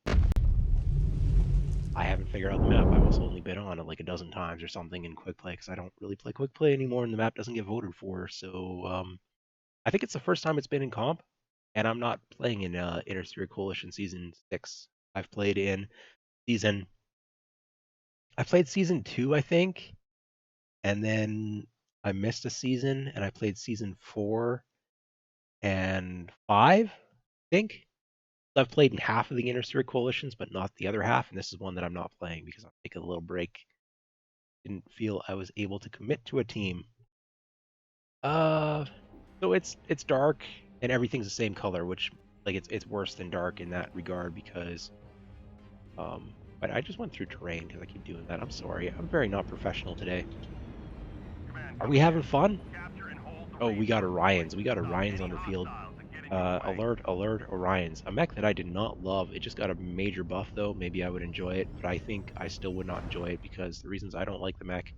I haven't figured out the map. I've also only been on it like a dozen times or something in quick play because I don't really play quick play anymore, and the map doesn't get voted for. So I think it's the first time it's been in comp, and I'm not playing in Inner Sphere Coalition Season 6. I've played in season. I played Season 2, I think, and then I missed a season, and I played Season 4 and 5, I think. So I've played in half of the Inner Sphere Coalitions, but not the other half, and this is one that I'm not playing because I'm taking a little break. Didn't feel I was able to commit to a team. Uh, so it's dark and everything's the same color, which like it's worse than dark in that regard because but I just went through terrain because I keep doing that. I'm sorry. I'm very not professional today. Are we having fun? Oh, we got Orions. We got Orions on the field. Alert, Orions. A mech that I did not love. It just got a major buff though. Maybe I would enjoy it, but I think I still would not enjoy it because the reasons I don't like the mech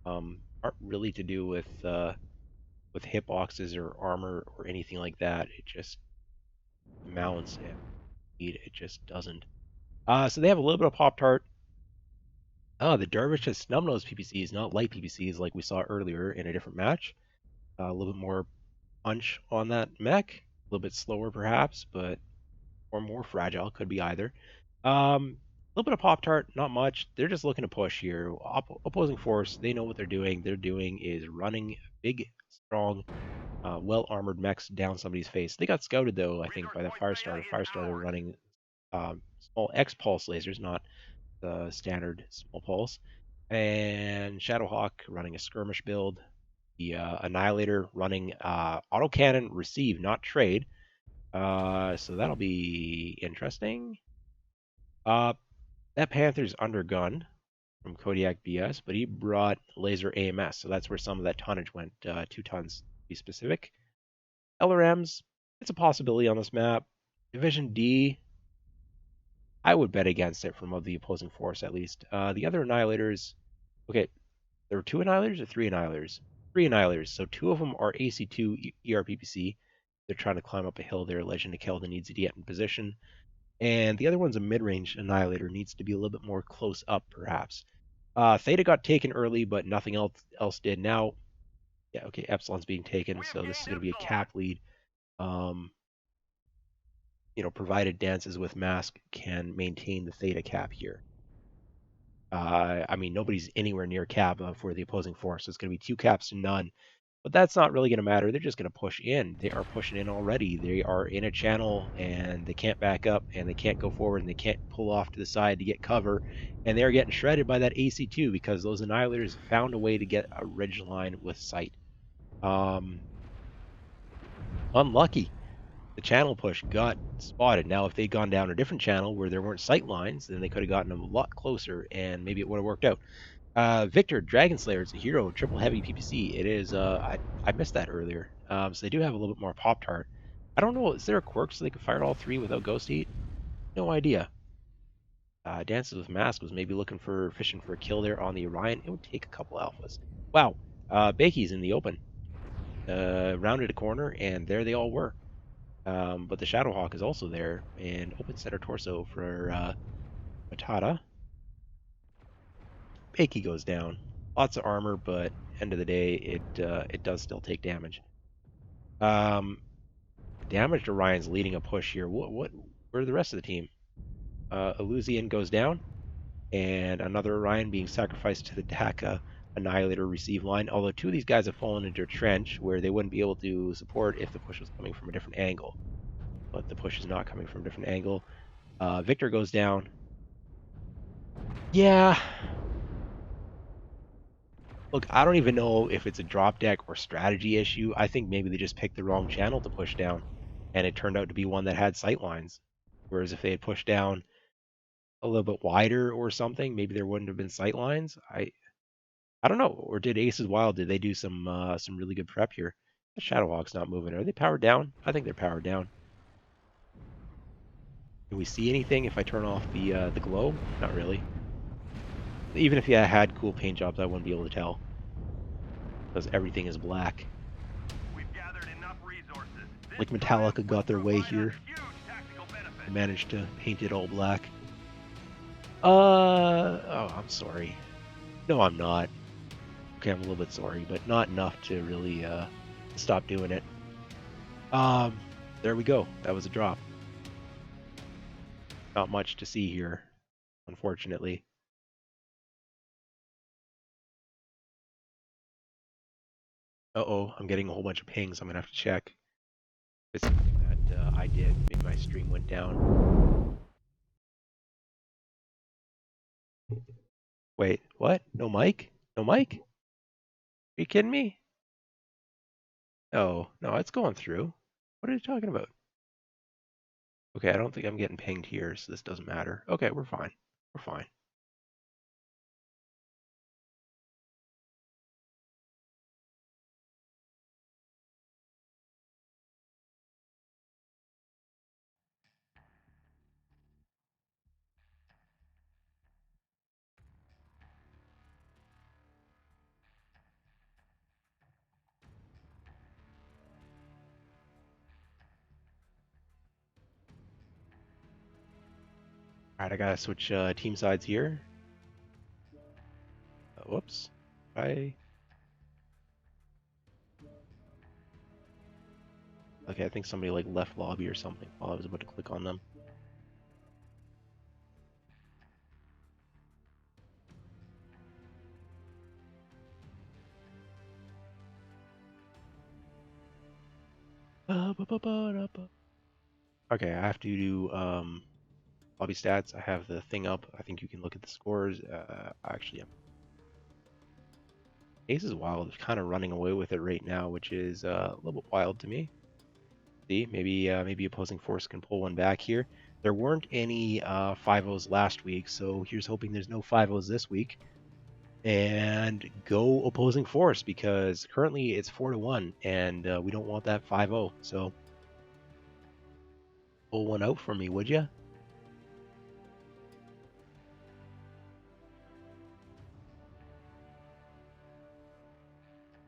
aren't really to do with hitboxes or armor or anything like that. It just mounts and speed. It just doesn't. So they have a little bit of Pop Tart. Oh, the Dervish has snub-nosed PPCs, not light PPCs like we saw earlier in a different match. A little bit more punch on that mech. A little bit slower perhaps, but or more fragile. Could be either. A little bit of Pop Tart, not much. They're just looking to push here. Opposing force, they know what they're doing. They're doing is running big, strong, well-armored mechs down somebody's face. They got scouted though, I think, by that Firestarter. Firestarter running small X pulse lasers, not the standard small pulse. And Shadowhawk running a skirmish build. The Annihilator running autocannon receive, not trade. So that'll be interesting. That Panther's undergun from Kodiak BS, but he brought laser AMS, so that's where some of that tonnage went. 2 tons to be specific. LRMs, it's a possibility on this map. Division D, I would bet against it from of the opposing force at least. The other Annihilators, okay, there were 2 Annihilators or 3 Annihilators? 3 Annihilators, so 2 of them are AC2 ERPPC. They're trying to climb up a hill there. Legend of Keldon needs to get in position. And the other one's a mid-range Annihilator, needs to be a little bit more close up, perhaps. Theta got taken early, but nothing else did. Now, yeah, okay, Epsilon's being taken, so this is going to be a cap lead. Provided Dances with Mask can maintain the Theta cap here. I mean, nobody's anywhere near cap for the opposing force, so it's going to be 2 caps to none. But that's not really going to matter. They're just going to push in. They are pushing in already. They are in a channel, and they can't back up, and they can't go forward, and they can't pull off to the side to get cover. And they're getting shredded by that AC2 because those Annihilators found a way to get a ridge line with sight. Unlucky. The channel push got spotted. Now, if they'd gone down a different channel where there weren't sight lines, then they could have gotten them a lot closer, and maybe it would have worked out. Victor, Dragon Slayer, it's a hero, triple heavy PPC. It is, I missed that earlier. So they do have a little bit more Pop Tart. I don't know, is there a quirk so they can fire all 3 without Ghost Heat? No idea. Dances with Mask was maybe fishing for a kill there on the Orion. It would take a couple alphas. Wow, Bakey's in the open. Rounded a corner, and there they all were. But the Shadowhawk is also there, and open center torso for Matata. Akey goes down. Lots of armor, but end of the day, it does still take damage. Damaged Orion's leading a push here. Where are the rest of the team? Illusian goes down, and another Orion being sacrificed to the Daka Annihilator receive line. Although two of these guys have fallen into a trench where they wouldn't be able to support if the push was coming from a different angle. But the push is not coming from a different angle. Victor goes down. Yeah. Look, I don't even know if it's a drop deck or strategy issue. I think maybe they just picked the wrong channel to push down, and it turned out to be one that had sight lines. Whereas if they had pushed down a little bit wider or something, maybe there wouldn't have been sight lines. I don't know. Or did Aces Wild? Did they do some really good prep here? The Shadowhawk's not moving. Are they powered down? I think they're powered down. Can we see anything if I turn off the glow? Not really. Even if I had cool paint jobs, I wouldn't be able to tell because everything is black. We've gathered enough resources. Like Metallica got their way here. They managed to paint it all black. Oh, I'm sorry. No, I'm not. Okay, I'm a little bit sorry, but not enough to really stop doing it. There we go. That was a drop. Not much to see here, unfortunately. Uh-oh, I'm getting a whole bunch of pings. I'm gonna have to check. If it's something that I did. Maybe my stream went down. Wait, what? No mic? No mic? Are you kidding me? Oh, no, it's going through. What are you talking about? Okay, I don't think I'm getting pinged here, so this doesn't matter. Okay, we're fine. We're fine. All right, I gotta switch team sides here. Whoops. Okay, I think somebody like left lobby or something while I was about to click on them. Okay, I have to do lobby stats. I have the thing up. I think you can look at the scores. Actually, Ace is wild. Is kind of running away with it right now, which is a little bit wild to me. See, maybe opposing force can pull one back here. There weren't any 5-0s last week, so here's hoping there's no 5-0s this week. And go opposing force because currently it's 4-1, and we don't want that 5-0. So pull one out for me, would you?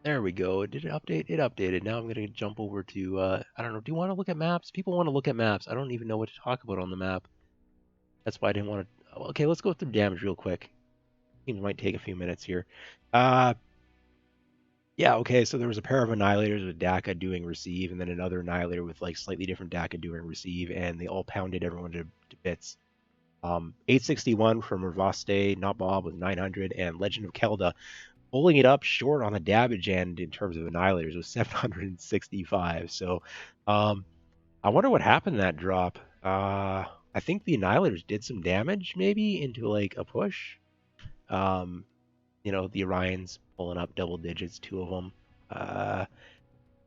There we go. Did it update? It updated. Now I'm going to jump over to, I don't know, do you want to look at maps? People want to look at maps. I don't even know what to talk about on the map. That's why I didn't want to. Okay, let's go through damage real quick. Seems might take a few minutes here. Yeah, okay, so there was a pair of Annihilators with Daka doing receive, and then another Annihilator with like slightly different Daka doing receive, and they all pounded everyone to bits. 861 from Ravaste, Not Bob with 900, and Legend of Kelda pulling it up short on the damage end in terms of Annihilators with 765. So I wonder what happened in that drop. I think the Annihilators did some damage maybe into like a push. You know, the Orions pulling up double digits, two of them.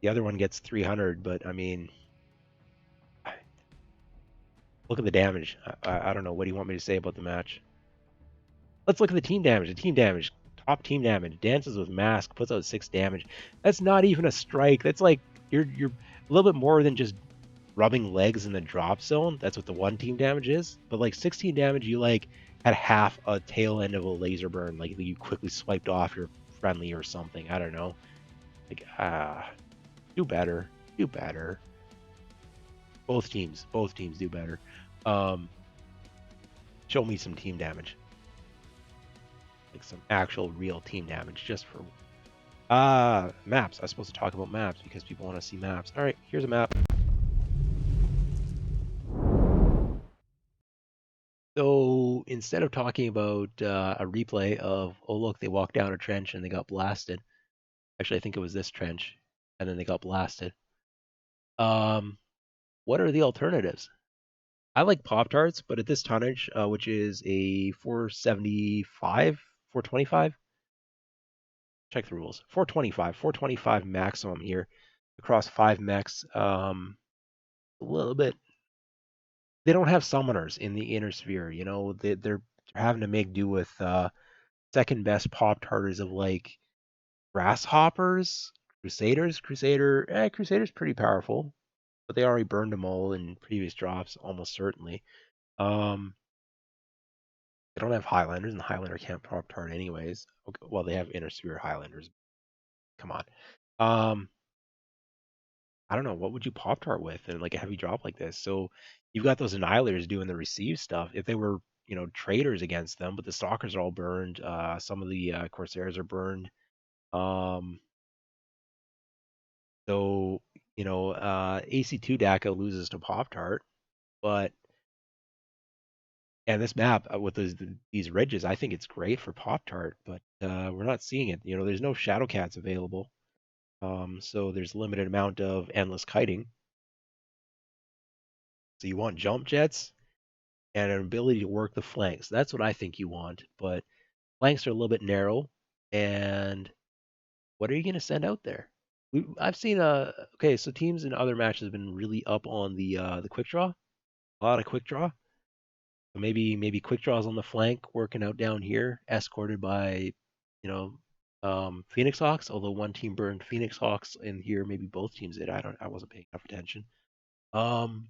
The other one gets 300, but I mean, look at the damage. I don't know. What do you want me to say about the match? Let's look at the team damage. The team damage, top team damage. Dances with Mask, puts out 6 damage. That's not even a strike. That's like you're a little bit more than just rubbing legs in the drop zone. That's what the one team damage is. But like 16 damage, you like had half a tail end of a laser burn. Like you quickly swiped off your friendly or something. I don't know. Like do better. Do better. Both teams do better. Um, Show me some team damage, like some actual real team damage, just for maps. I was supposed to talk about maps because people want to see maps. All right, here's a map. So instead of talking about a replay of, oh look, they walked down a trench and they got blasted. Actually, I think it was this trench, and then they got blasted. Um, what are the alternatives? I like Pop Tarts, but at this tonnage, which is a 475, 425. Check the rules. 425 maximum here across 5 mechs. A little bit. They don't have summoners in the inner sphere. You know, they're having to make do with second best Pop Tarters of like grasshoppers, Crusader's pretty powerful, but they already burned them all in previous drops, almost certainly. Um, they don't have Highlanders, and the Highlander can't Pop Tart anyways. Okay, well, they have Inner Sphere Highlanders. Come on. Um, I don't know, what would you Pop Tart with in like a heavy drop like this? So you've got those Annihilators doing the receive stuff. If they were, traders against them, but the Stalkers are all burned. Some of the Corsairs are burned. Um, so, AC2 DACA loses to Pop Tart, but and this map with these ridges, I think it's great for Pop Tart, but we're not seeing it. There's no Shadow Cats available, so there's limited amount of endless kiting. So you want jump jets and an ability to work the flanks. That's what I think you want, but flanks are a little bit narrow. And what are you going to send out there? I've seen okay, so teams in other matches have been really up on the quick draw, a lot of quick draw. So maybe quick draws on the flank, working out down here, escorted by, Phoenix Hawks. Although one team burned Phoenix Hawks in here, maybe both teams did. I wasn't paying enough attention. Um,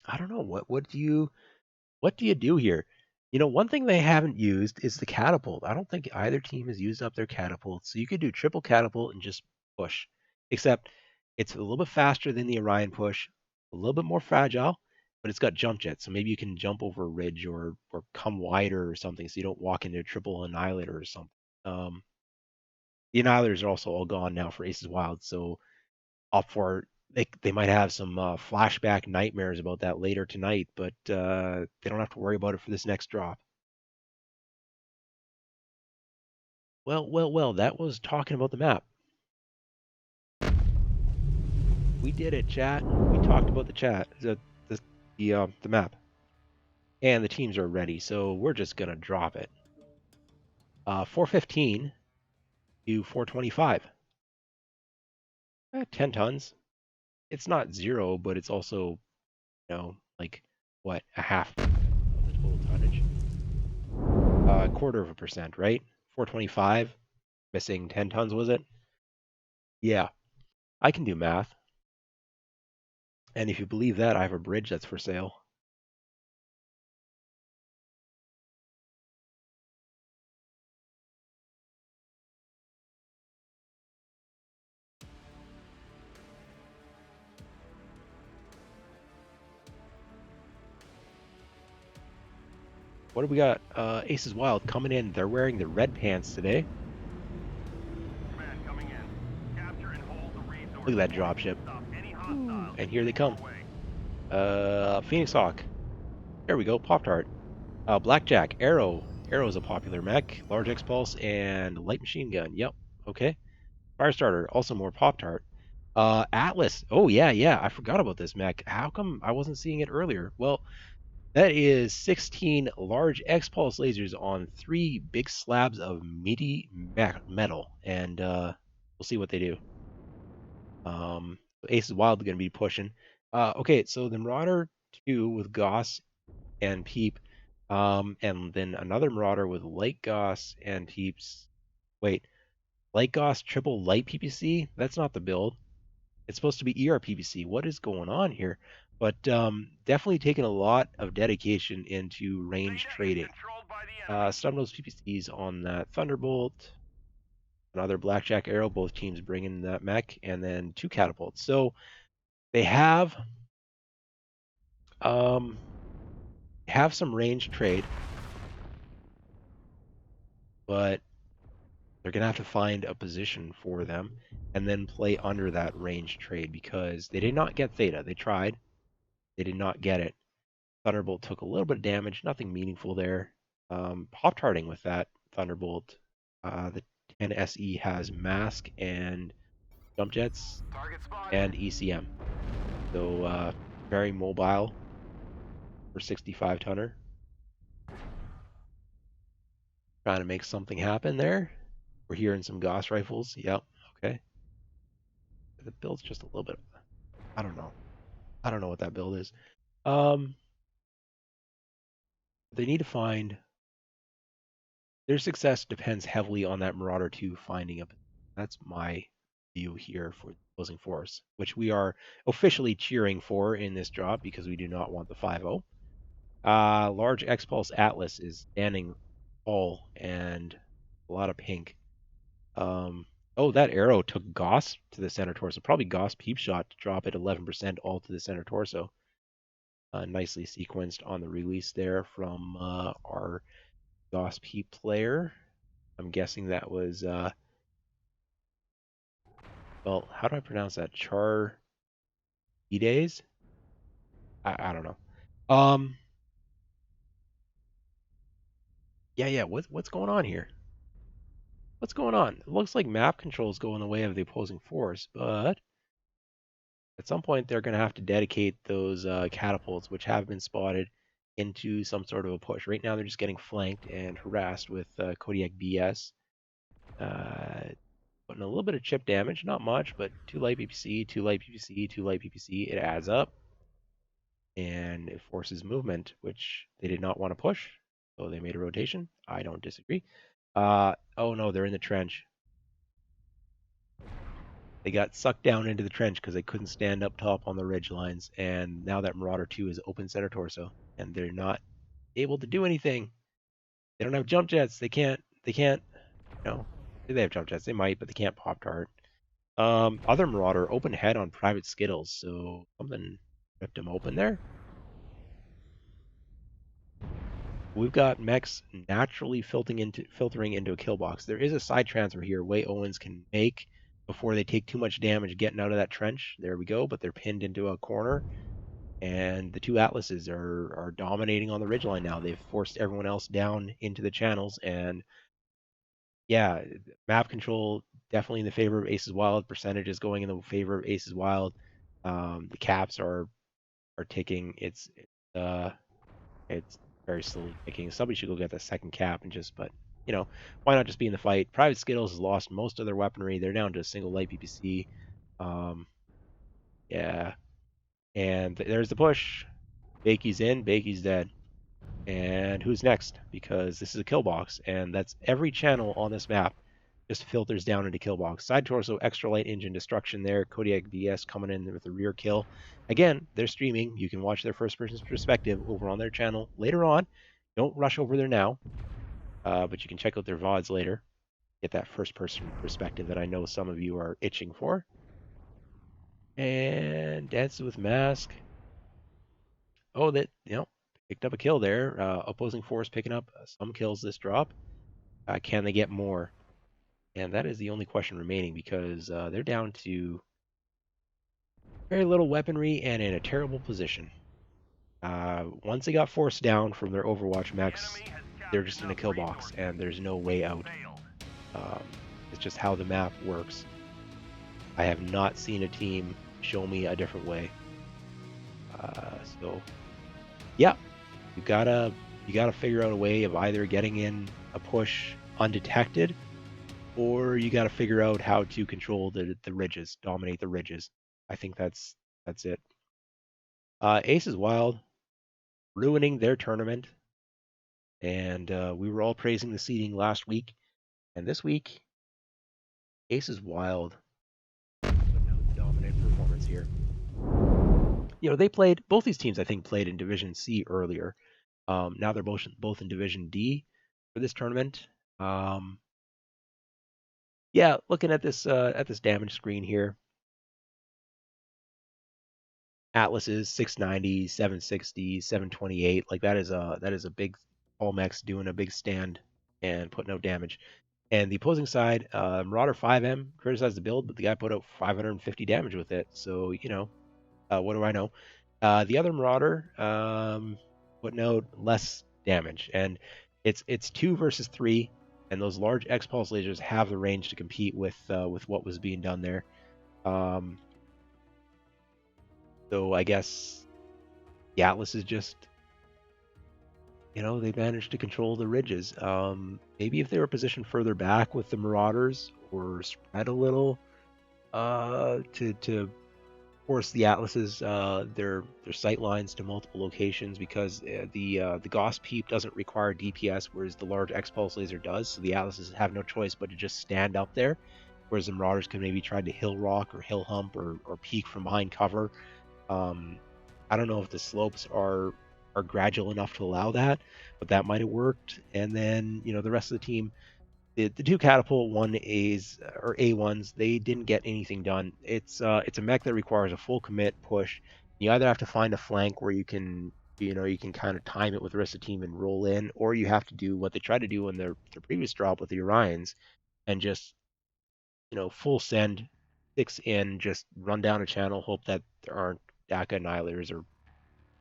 I don't know what do you do here? One thing they haven't used is the catapult. I don't think either team has used up their catapult. So you could do triple catapult and just push. Except it's a little bit faster than the Orion push, a little bit more fragile, but it's got jump jets. So maybe you can jump over a ridge or come wider or something so you don't walk into a triple annihilator or something. The annihilators are also all gone now for Aces Wild, so up for they might have some flashback nightmares about that later tonight, but they don't have to worry about it for this next drop. Well, that was talking about the map. We did it, chat. We talked about the map, and the teams are ready, so we're just gonna drop it. 415 to 425. 10 tons. It's not zero, but it's also, like what, a half percent of the total tonnage. A quarter of a percent, right? 425, missing 10 tons, was it? Yeah, I can do math. And if you believe that, I have a bridge that's for sale. What do we got? Aces Wild coming in. They're wearing the red pants today. Command coming in. Capture and hold the resource. Look at that dropship. And here they come. Phoenix Hawk. There we go. Pop Tart. Blackjack. Arrow. Arrow is a popular mech. Large X Pulse and light machine gun. Yep. Okay. Firestarter. Also more Pop Tart. Atlas. Oh yeah. I forgot about this mech. How come I wasn't seeing it earlier? Well, that is 16 large X-Pulse lasers on 3 big slabs of meaty metal, and we'll see what they do. Ace is Wild going to be pushing. Okay, so the Marauder 2 with Goss and Peep, and then another Marauder with Light Goss and Peeps. Wait, Light Goss triple light PPC? That's not the build. It's supposed to be ER PPC. What is going on here? But definitely taking a lot of dedication into range trading. Stun those PPCs on that Thunderbolt, another Blackjack Arrow, both teams bringing that mech, and then 2 catapults. So They um have some range trade, but they're gonna have to find a position for them and then play under that range trade because they did not get Theta. They tried, they did not get it. Thunderbolt took a little bit of damage, nothing meaningful there. Pop-tarting with that Thunderbolt. The 10 SE has Mask and Jump Jets Target spotted. and ECM. So very mobile for 65 tonner. Trying to make something happen there. We're hearing some Gauss rifles. Yep. Okay. The build's just a little bit. I don't know. I don't know what that build is. Um, they need to find their success depends heavily on that Marauder 2 finding a. That's my view here for the opposing force, which we are officially cheering for in this drop because we do not want the 5-0. Large X-Pulse Atlas is standing tall and a lot of pink. Oh, that arrow took Goss to the center torso. Probably Goss peep shot to drop it 11% all to the center torso. Nicely sequenced on the release there from our Goss peep player. I'm guessing that was, well, how do I pronounce that? Char days? I don't know. Yeah. What's going on here? What's going on? It looks like map controls go in the way of the opposing force, but at some point they're going to have to dedicate those catapults, which have been spotted, into some sort of a push. Right now they're just getting flanked and harassed with Kodiak BS. Putting a little bit of chip damage, not much, but 2 light PPC, 2 light PPC, 2 light PPC. It adds up, and it forces movement, which they did not want to push, so they made a rotation. I don't disagree. Oh no, they're in the trench. They got sucked down into the trench because they couldn't stand up top on the ridge lines, and now that Marauder 2 is open center torso, and they're not able to do anything. They don't have jump jets. They can't, they have jump jets. They might, but they can't pop tart. Other Marauder, open head on private Skittles, so something ripped him open there. We've got mechs naturally filtering into a kill box. There is a side transfer here Way Owens can make before they take too much damage getting out of that trench. There we go, but they're pinned into a corner. And the two Atlases are dominating on the ridgeline now. They've forced everyone else down into the channels. And yeah, map control definitely in the favor of Aces Wild. Percentages going in the favor of Aces Wild. The caps are ticking. Uh, it's very slowly ticking. Somebody should go get the second cap and just, but why not just be in the fight? Private Skittles has lost most of their weaponry. They're down to a single light PPC. Yeah, and there's the push. Bakey's in. Bakey's dead. And who's next? Because this is a kill box, and that's every channel on this map just filters down into kill box. Side torso, extra light engine destruction there. Kodiak BS coming in with a rear kill. Again, they're streaming. You can watch their first person perspective over on their channel later on. Don't rush over there now, but you can check out their VODs later. Get that first person perspective that I know some of you are itching for. And Dances with Mask. Oh, that, picked up a kill there. Opposing force picking up some kills this drop. Can they get more? And that is the only question remaining because they're down to very little weaponry and in a terrible position. Once they got forced down from their Overwatch mechs, they're just in a kill box and there's no way out. It's just how the map works. I have not seen a team show me a different way. So, yeah, you gotta figure out a way of either getting in a push undetected, or you got to figure out how to control the ridges, dominate the ridges. I think that's it. Ace is Wild, ruining their tournament, and we were all praising the seeding last week, and this week, Ace is Wild putting out the dominant performance here. They played both these teams. I think played in Division C earlier. Now they're both in Division D for this tournament. Yeah, looking at this damage screen here, Atlases 690, 760, 728. Like that is a big all mechs doing a big stand and putting out damage. And the opposing side, Marauder 5M criticized the build, but the guy put out 550 damage with it. So what do I know? The other Marauder putting out less damage, and it's 2 versus 3, and those large X pulse lasers have the range to compete with what was being done there. Um, so I guess the Atlas is just they managed to control the ridges. Maybe if they were positioned further back with the Marauders or spread a little, to force the Atlases their sight lines to multiple locations, because the Gauss Peep doesn't require DPS, whereas the large X Pulse laser does. So the Atlases have no choice but to just stand up there, whereas the Marauders can maybe try to hill rock or hill hump or peek from behind cover. I don't know if the slopes are gradual enough to allow that, but that might have worked. And then the rest of the team, the two catapult 1As or A1s, they didn't get anything done. It's a mech that requires a full commit push. You either have to find a flank where you can kind of time it with the rest of the team and roll in, or you have to do what they tried to do in their previous drop with the Orions and just full send 6 in, just run down a channel, hope that there aren't DACA annihilators or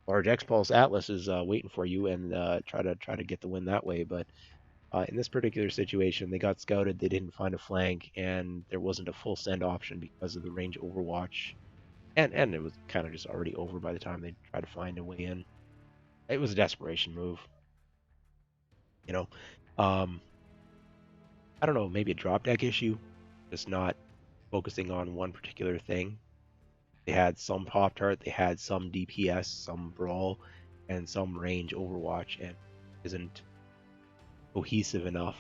large X Pulse Atlas is waiting for you, and try to get the win that way. But in this particular situation, they got scouted, they didn't find a flank, and there wasn't a full send option because of the range overwatch, and it was kind of just already over by the time they tried to find a way in. It was a desperation move, you know. Um, I don't know, maybe a drop deck issue, just not focusing on one particular thing. They had some Pop Tart, they had some DPS, some Brawl, and some range Overwatch, and isn't cohesive enough.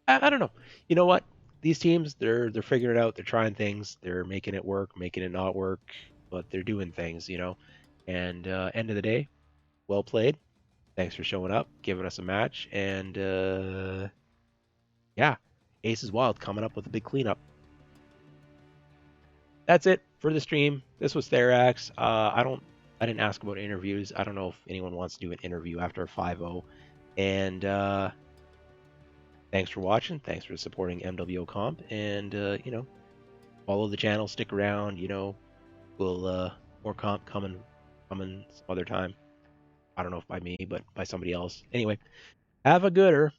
I don't know. You know what? These teams, they're figuring it out. They're trying things. They're making it work, making it not work, but they're doing things. And end of the day, well played. Thanks for showing up, giving us a match, and yeah, Ace is Wild coming up with a big cleanup. That's it for the stream. This was Therax. I didn't ask about interviews. I don't know if anyone wants to do an interview after a 5-0. And thanks for watching. Thanks for supporting MWO Comp. And follow the channel. Stick around. We'll more comp coming some other time. I don't know if by me, but by somebody else. Anyway, have a gooder.